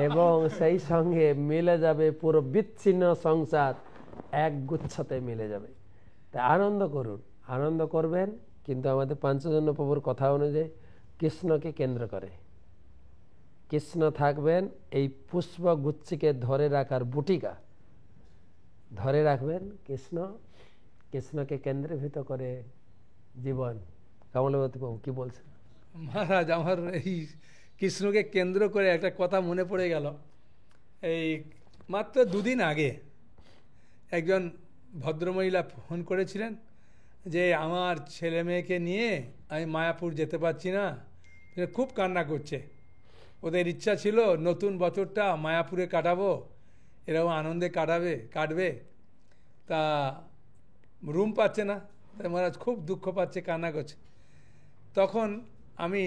[SPEAKER 1] এবং সেই সঙ্গে মিলে যাবে পুরো বিচ্ছিন্ন সংসার, এক গুচ্ছতে মিলে যাবে। তাই আনন্দ করুন, আনন্দ করবেন, কিন্তু আমাদের পঞ্চজন্য প্রভুর কথা অনুযায়ী কৃষ্ণকে কেন্দ্র করে। কৃষ্ণ থাকবেন, এই পুষ্প গুচ্ছিকে ধরে রাখার বুটিকা ধরে রাখবেন কৃষ্ণ, কৃষ্ণকে কেন্দ্রীভূত করে জীবন। কমলবতী বাবু কি বলছেন?
[SPEAKER 2] মহারাজ, আমার এই কৃষ্ণকে কেন্দ্র করে একটা কথা মনে পড়ে গেল। এই মাত্র দুদিন আগে একজন ভদ্রমহিলা ফোন করেছিলেন যে আমার ছেলে মেয়েকে নিয়ে আমি মায়াপুর যেতে পারছি না, খুব কান্না করছে। ওদের ইচ্ছা ছিল নতুন বছরটা মায়াপুরে কাটাবো, এরকম আনন্দে কাটবে, তা রুম পাচ্ছে না। তাই মহারাজ খুব দুঃখ পাচ্ছে, কান্না করছে। তখন আমি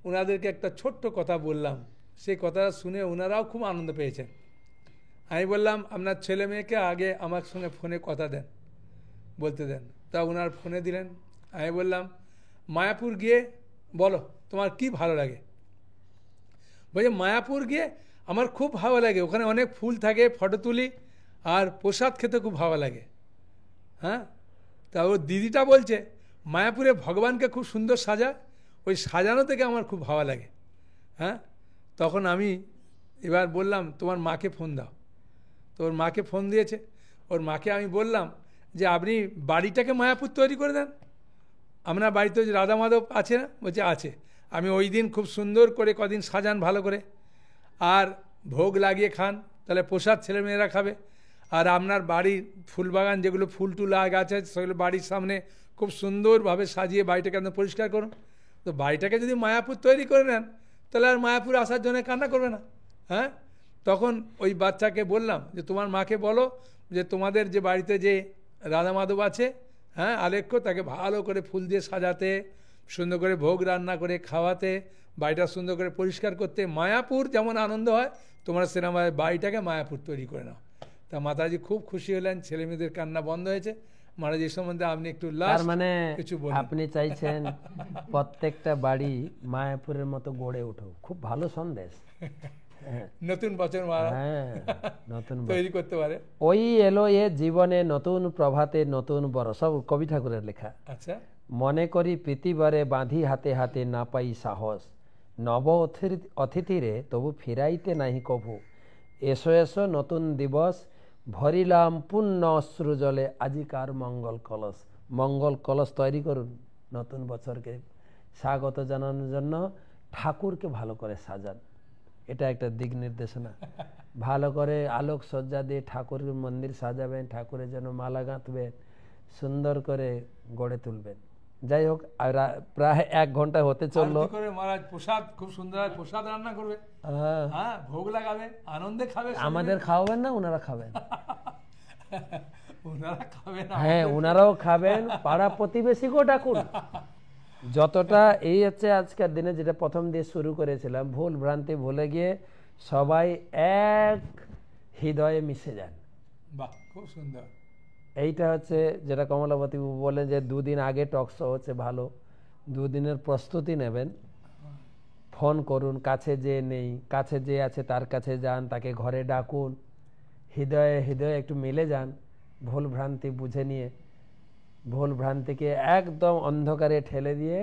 [SPEAKER 2] ওনাদেরকে একটা ছোট্ট কথা বললাম, সেই কথাটা শুনে ওনারাও খুব আনন্দ পেয়েছেন। আমি বললাম, আপনার ছেলে মেয়েকে আগে আমার সঙ্গে ফোনে কথা বলতে দেন। তা ওনার ফোনে দিলেন। আমি বললাম, মায়াপুর গিয়ে বলো তোমার কি ভালো লাগে। বলছে, মায়াপুর গিয়ে আমার খুব ভালো লাগে, ওখানে অনেক ফুল থাকে, ফটো তুলি, আর প্রসাদ খেতে খুব ভালো লাগে। হ্যাঁ, তা ওর দিদিটা বলছে মায়াপুরে ভগবানকে খুব সুন্দর সাজায়, ওই সাজানো থেকে আমার খুব ভালো লাগে। হ্যাঁ, তখন আমি এবার বললাম, তোমার মাকে ফোন দাও। তো ওর মাকে ফোন দিয়েছে। ওর মাকে আমি বললাম যে আপনি বাড়িটাকে মায়াপুর তৈরি করে দেন, আপনার বাড়িতে যে রাধা মাধব আছে না? বলছে আছে। আমি ওই দিন খুব সুন্দর করে কদিন সাজান ভালো করে, আর ভোগ লাগিয়ে খান, তাহলে প্রসাদ ছেলেমেয়েরা খাবে। আর আপনার বাড়ির ফুলবাগান যেগুলো ফুল টুল আছে সেগুলো বাড়ির সামনে খুব সুন্দরভাবে সাজিয়ে বাড়িটাকে একদম পরিষ্কার করুন। তো বাড়িটাকে যদি মায়াপুর তৈরি করে নেন তাহলে আর মায়াপুর আসার জন্য কান্না করবে না। হ্যাঁ, তখন ওই বাচ্চাকে বললাম যে তোমার মাকে বলো যে তোমাদের যে বাড়িতে যে রাধা মাধব আছে, হ্যাঁ আলেখ্য, তাকে ভালো করে ফুল দিয়ে সাজাতে, সুন্দর করে ভোগ রান্না করে খাওয়াতে, বাড়িটা সুন্দর করে পরিষ্কার করতে। মায়াপুর যেমন আনন্দ হয়, তোমরা সিনেমায় বাড়িটাকে মায়াপুর তৈরি করে নাও। তা মাতাজি খুব খুশি হলেন, ছেলে মেয়েদের কান্না বন্ধ হয়েছে। মহারাজ এই সম্বন্ধে আপনি একটু
[SPEAKER 1] তার মানে
[SPEAKER 2] কিছু বলুন।
[SPEAKER 1] আপনি চাইছেন প্রত্যেকটা বাড়ি মায়াপুরের মতো গড়ে উঠুক, খুব ভালো সন্দেশ।
[SPEAKER 2] নতুন বছর
[SPEAKER 1] হ্যাঁ, নতুন
[SPEAKER 2] তৈরি করতে পারে।
[SPEAKER 1] ওই এলো এ জীবনে নতুন প্রভাতে নতুন বড়, সব কবি ঠাকুরের লেখা।
[SPEAKER 2] আচ্ছা,
[SPEAKER 1] মনে করি প্রীতিবারে বাঁধি হাতে হাতে না পাই সাহস, নব অতিথিরে তবু ফিরাইতে নাহি কভু, এসো এসো নতুন দিবস ভরিলাম পুণ্য অশ্রু জলে, আজিকার মঙ্গল কলস। মঙ্গল কলস তৈরি করুন, নতুন বছরকে স্বাগত জানানোর জন্য ঠাকুরকে ভালো করে সাজান। এটা একটা দিক নির্দেশনা। ভালো করে আলোক সজ্জা দিয়ে ঠাকুরের মন্দির সাজাবেন, ঠাকুরের জন্য মালা গাঁথবেন, সুন্দর করে গড়ে তুলবেন। যাই হোক, প্রায় 1 ঘন্টা হতে চললো।
[SPEAKER 2] মহারাজ প্রসাদ খুব সুন্দর প্রসাদ রান্না করবে, হ্যাঁ, ভোগ লাগাবে, আনন্দে খাবে।
[SPEAKER 1] আমাদের খাওয়াবেন না, ওনারা খাবেন?
[SPEAKER 2] ওনারা খাবেন,
[SPEAKER 1] হ্যাঁ, ওনারাও খাবেন। পাড়া প্রতিবেশীকেও ডাকুন। যতটা এই হচ্ছে আজকের দিনে যেটা প্রথম দিয়ে শুরু করেছিলাম, ভুল ভ্রান্তি ভুলে গিয়ে সবাই এক হৃদয়ে মিশে যান।
[SPEAKER 2] বাহ, খুব সুন্দর।
[SPEAKER 1] এইটা হচ্ছে যেটা কমলাবতী বলেন যে 2 দিন আগে টক শো হচ্ছে ভালো, 2 দিনের প্রস্তুতি নেবেন। ফোন করুন, কাছে যে নেই, কাছে যে আছে তার কাছে যান, তাকে ঘরে ডাকুন, হৃদয়ে হৃদয়ে একটু মিলে যান, ভুল ভ্রান্তি বুঝে নিয়ে, ভুল ভ্রান্তিকে একদম অন্ধকারে ঠেলে দিয়ে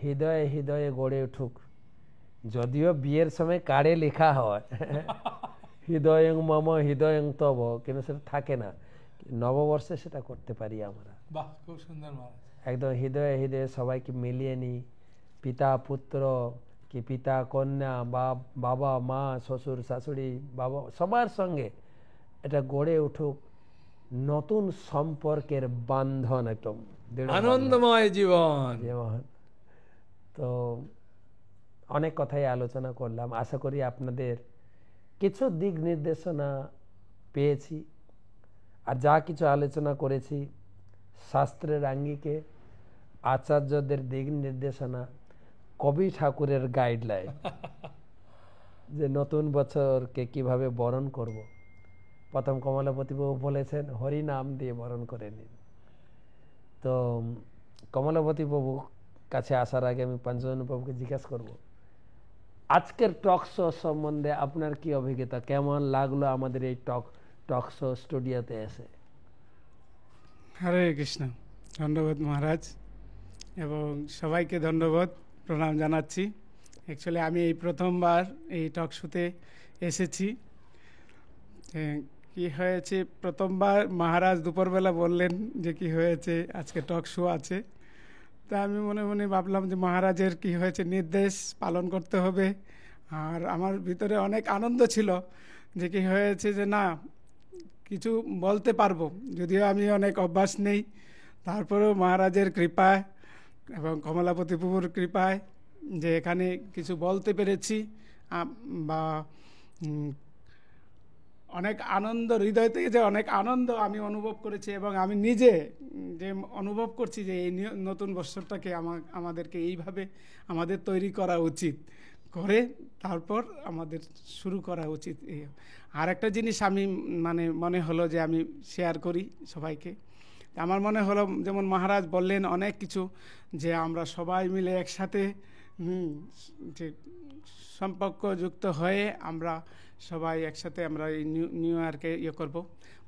[SPEAKER 1] হৃদয়ে হৃদয়ে গড়ে উঠুক। যদিও বিয়ের সময় কার্ডে লেখা হয় হৃদয়ং মম হৃদয়ং তব, কিন্তু সেটা থাকে না। নববর্ষে সেটা করতে পারি আমরা।
[SPEAKER 2] বাহ, খুব সুন্দর মহারাজ।
[SPEAKER 1] একদম হৃদয়ে হৃদয়ে সবাইকে মিলিয়ে নিই, পিতা পুত্র কি পিতা কন্যা, বাবা মা শ্বশুর শাশুড়ি, বাবা সবার সঙ্গে এটা গড়ে উঠুক নতুন সম্পর্কের বান্ধন, একদম
[SPEAKER 2] আনন্দময় জীবন।
[SPEAKER 1] তো অনেক কথাই আলোচনা করলাম, আশা করি আপনাদের কিছু দিক নির্দেশনা পেয়েছি। আর যা কিছু আলোচনা করেছি শাস্ত্রের আঙ্গিকে, আচার্যদের দিক নির্দেশনা, কবি ঠাকুরের গাইডলাইন যে নতুন বছরকে কিভাবে বরণ করব। প্রথম কমলাপতি বাবু বলেছেন হরি নাম দিয়ে বরণ করে নিন। তো কমলাপতি বাবু কাছে আসার আগে আমি পঞ্চজন বাবুকে জিজ্ঞাসা করব, আজকের টক শো সম্বন্ধে আপনার কি অভিজ্ঞতা, কেমন লাগলো আমাদের এই টক শো স্টুডিওতে এসে?
[SPEAKER 3] হরে কৃষ্ণ, ধন্যবাদ মহারাজ, এবং সবাইকে ধন্যবাদ প্রণাম জানাচ্ছি। অ্যাকচুয়ালি আমি এই প্রথমবার এই টক শোতে এসেছি। কি হয়েছে, প্রথমবার মহারাজ দুপুরবেলা বললেন যে কি হয়েছে আজকে টক শো আছে। তা আমি মনে মনে ভাবলাম যে মহারাজের কি হয়েছে নির্দেশ পালন করতে হবে। আর আমার ভিতরে অনেক আনন্দ ছিল যে কি হয়েছে যে না কিছু বলতে পারবো, যদিও আমি অনেক অভ্যাস নেই, তারপরেও মহারাজের কৃপায় এবং কমলাপতি প্রভুর কৃপায় যে এখানে কিছু বলতে পেরেছি বা অনেক আনন্দ, হৃদয় থেকে যে অনেক আনন্দ আমি অনুভব করেছি, এবং আমি নিজে যে অনুভব করছি যে এই নতুন বছরটাকে আমাদেরকে এইভাবে আমাদের তৈরি করা উচিত, করে তারপর আমাদের শুরু করা উচিত। আর একটা জিনিস আমি মনে হলো যে আমি শেয়ার করি সবাইকে। আমার মনে হলো যেমন মহারাজ বললেন অনেক কিছু, যে আমরা সবাই মিলে একসাথে যে সম্পর্কযুক্ত হয়ে আমরা সবাই একসাথে আমরা এই নিউ ইয়ারকে করব।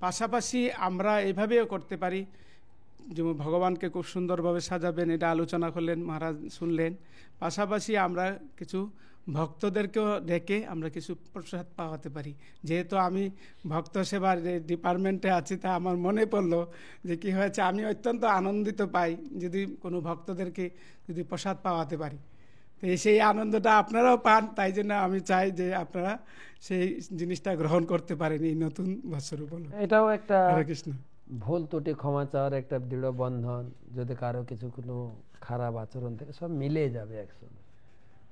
[SPEAKER 3] পাশাপাশি আমরা এভাবেও করতে পারি, যেমন ভগবানকে খুব সুন্দরভাবে সাজাবেন, এটা আলোচনা করলেন মহারাজ, শুনলেন। পাশাপাশি আমরা কিছু ভক্তদেরকেও ডেকে আমরা কিছু প্রসাদ পাওয়াতে পারি। যেহেতু আমি ভক্ত সেবার ডিপার্টমেন্টে আছি, তা আমার মনে পড়লো যে কি হয়েছে, আমি অত্যন্ত আনন্দিত পাই যদি কোনো ভক্তদেরকে যদি প্রসাদ পাওয়াতে পারি। তো সেই আনন্দটা আপনারাও পান, তাই জন্য আমি চাই যে আপনারা সেই জিনিসটা গ্রহণ করতে পারেন এই নতুন বছর উপলক্ষে।
[SPEAKER 1] এটাও একটা
[SPEAKER 3] কৃষ্ণ
[SPEAKER 1] ভুল ত্রুটি ক্ষমা চাওয়ার একটা দৃঢ় বন্ধন। যদি কারো কিছু কোনো খারাপ আচরণ থেকে সব মিলে যাবে একসঙ্গে।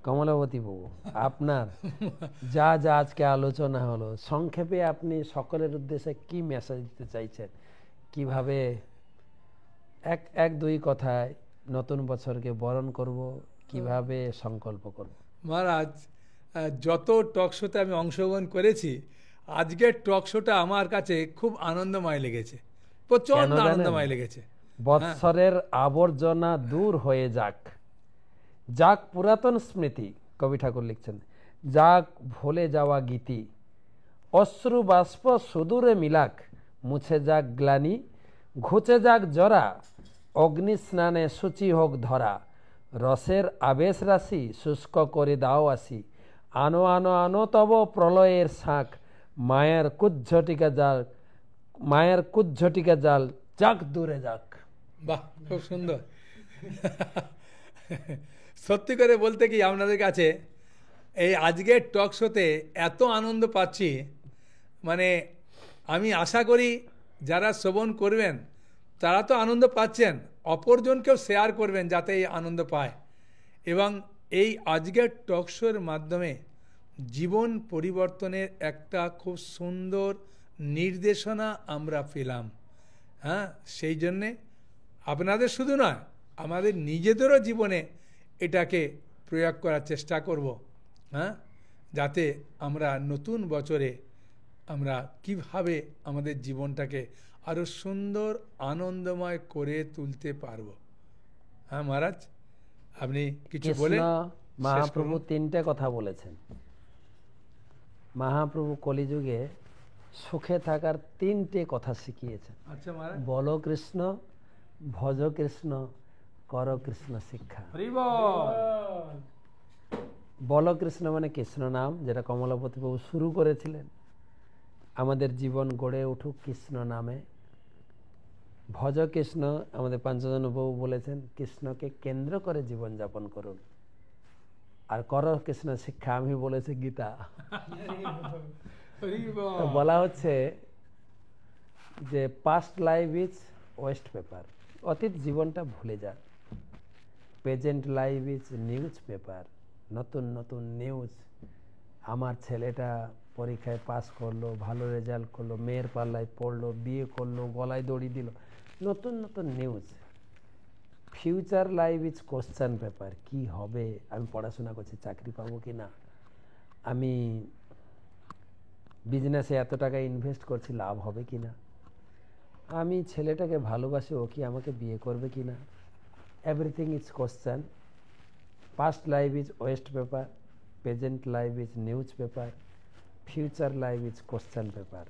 [SPEAKER 1] কমলাবতী বাবু, আপনার যা যা আজকে আলোচনা হলো, সংক্ষেপে আপনি সকলের উদ্দেশ্যে কি মেসেজ দিতে চাইছেন, কিভাবে এক দুই কথায় নতুন বছরকে বরণ করব, কিভাবে সংকল্প করব?
[SPEAKER 2] মহারাজ, যত টক শোতে আমি অংশগ্রহণ করেছি, আজকের টক শোটা আমার কাছে খুব আনন্দময় লেগেছে, প্রচন্ড
[SPEAKER 1] কেন জানেন?
[SPEAKER 2] আনন্দময় লেগেছে।
[SPEAKER 1] বৎসরের আবর্জনা দূর হয়ে যাক, যাক পুরাতন স্মৃতি, কবি ঠাকুর লিখছেন, যাক ভুলে যাওয়া গীতি, অশ্রু বাষ্প সুদূরে মিলাক, মুছে যাক গ্লানি, ঘুচে যাক জরা, অগ্নি স্নানে সূচি হোক ধরা, রসের আবেশ রাশি শুষ্ক করে দাও আসি, আনো আনো আনো তব প্রলয়ের শাঁখ, মায়ের কুজ্ঝটিকা জাল, মায়ের কুজ্ঝটিকা জাল যাক দূরে যাক।
[SPEAKER 2] বাহ, খুব সুন্দর। সত্যি করে বলতে কি, আপনাদের কাছে এই আজকের টক শোতে এত আনন্দ পাচ্ছি, মানে আমি আশা করি যারা শ্রবণ করবেন তারা তো আনন্দ পাচ্ছেন, অপরজনকেও শেয়ার করবেন যাতে এই আনন্দ পায়। এবং এই আজকের টক শোর মাধ্যমে জীবন পরিবর্তনের একটা খুব সুন্দর নির্দেশনা আমরা পেলাম। হ্যাঁ, সেই জন্যে আপনাদের শুধু নয়, আমাদের নিজেদেরও জীবনে এটাকে প্রয়োগ করার চেষ্টা করব। হ্যাঁ, যাতে আমরা নতুন বছরে আমরা কিভাবে আমাদের জীবনটাকে আরো সুন্দর আনন্দময় করে তুলতে পারবো। হ্যাঁ মহারাজ, আপনি কিছু বলে।
[SPEAKER 1] মহাপ্রভু তিনটে কথা বলেছেন। মহাপ্রভু কলিযুগে সুখে থাকার তিনটে কথা শিখিয়েছেন।
[SPEAKER 2] আচ্ছা মহারাজ,
[SPEAKER 1] বলো কৃষ্ণ, ভজ কৃষ্ণ, কর কৃষ্ণ শিক্ষা। বল কৃষ্ণ মানে কৃষ্ণ নাম, যেটা কমলাপতি বাবু শুরু করেছিলেন। আমাদের জীবন গড়ে উঠুক কৃষ্ণ নামে। ভজ কৃষ্ণ, আমাদের পাঞ্চজন বাবু বলেছেন কৃষ্ণকে কেন্দ্র করে জীবনযাপন করুন। আর কর কৃষ্ণ শিক্ষা আমি বলেছি গীতা। বলা হচ্ছে যে past life is waste paper, অতীত জীবনটা ভুলে যান। Present life is news paper, নতুন নতুন নিউজ। আমার ছেলেটা পরীক্ষায় পাস করলো, ভালো রেজাল্ট করলো, মেয়ের পাল্লায় পড়লো, বিয়ে করলো, গলায় দড়ি দিল, নতুন নতুন news. Future life is question paper, কি হবে, আমি পড়াশোনা করছি, চাকরি পাবো কি না, আমি বিজনেসে এত টাকা ইনভেস্ট করছি, লাভ হবে কি না, আমি ছেলেটাকে ভালোবাসি, ও কি আমাকে বিয়ে করবে কি না। Everything is question. Past life is waste paper, present life is newspaper, future life is question paper.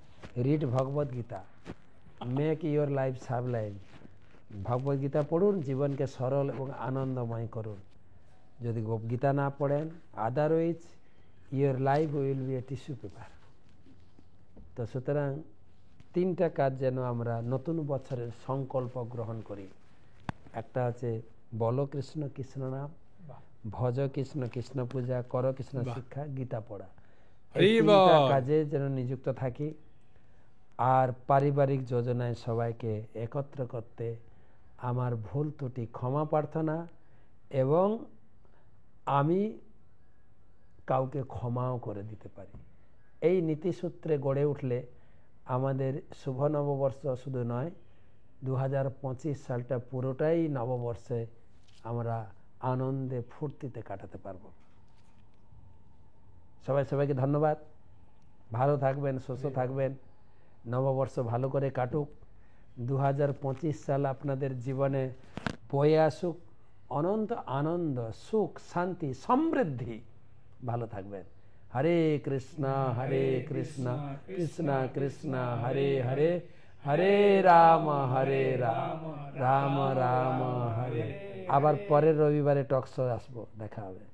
[SPEAKER 1] Read Bhagavad Gita, make your life sublime. Bhagavad Gita পড়ুন, জীবনকে সরল এবং আনন্দময় করুন। যদি গীতা না পড়েন, otherwise your life will B A tissue paper. তো সুতরাং তিনটা কাজ যেন আমরা নতুন বছরের সংকল্প গ্রহণ করি। একটা আছে বলো কৃষ্ণ, কৃষ্ণ নাম, ভজ কৃষ্ণ, কৃষ্ণ পূজা, কর কৃষ্ণ শিক্ষা, গীতা পড়া। এই তিনটা কাজে যেন নিযুক্ত থাকি। আর পারিবারিক যোজনায় সবাইকে একত্র করতে আমার ভুল ত্রুটি ক্ষমা প্রার্থনা, এবং আমি কাউকে ক্ষমাও করে দিতে পারি। এই নীতিসূত্রে গড়ে উঠলে আমাদের শুভ নববর্ষ শুধু নয়, 2025 সালটা পুরোটাই নববর্ষে আমরা আনন্দে ফুর্তিতে কাটাতে পারবো। সবাইকে ধন্যবাদ। ভালো থাকবেন, সুস্থ থাকবেন, নববর্ষ ভালো করে কাটুক। 2025 সাল আপনাদের জীবনে বয়ে আসুক অনন্ত আনন্দ, সুখ, শান্তি, সমৃদ্ধি। ভালো থাকবেন। হরে কৃষ্ণ কৃষ্ণ কৃষ্ণ হরে হরে, হরে রাম রাম রাম হরে। আবার পরের রবিবারে টক শো আসবো, দেখা হবে।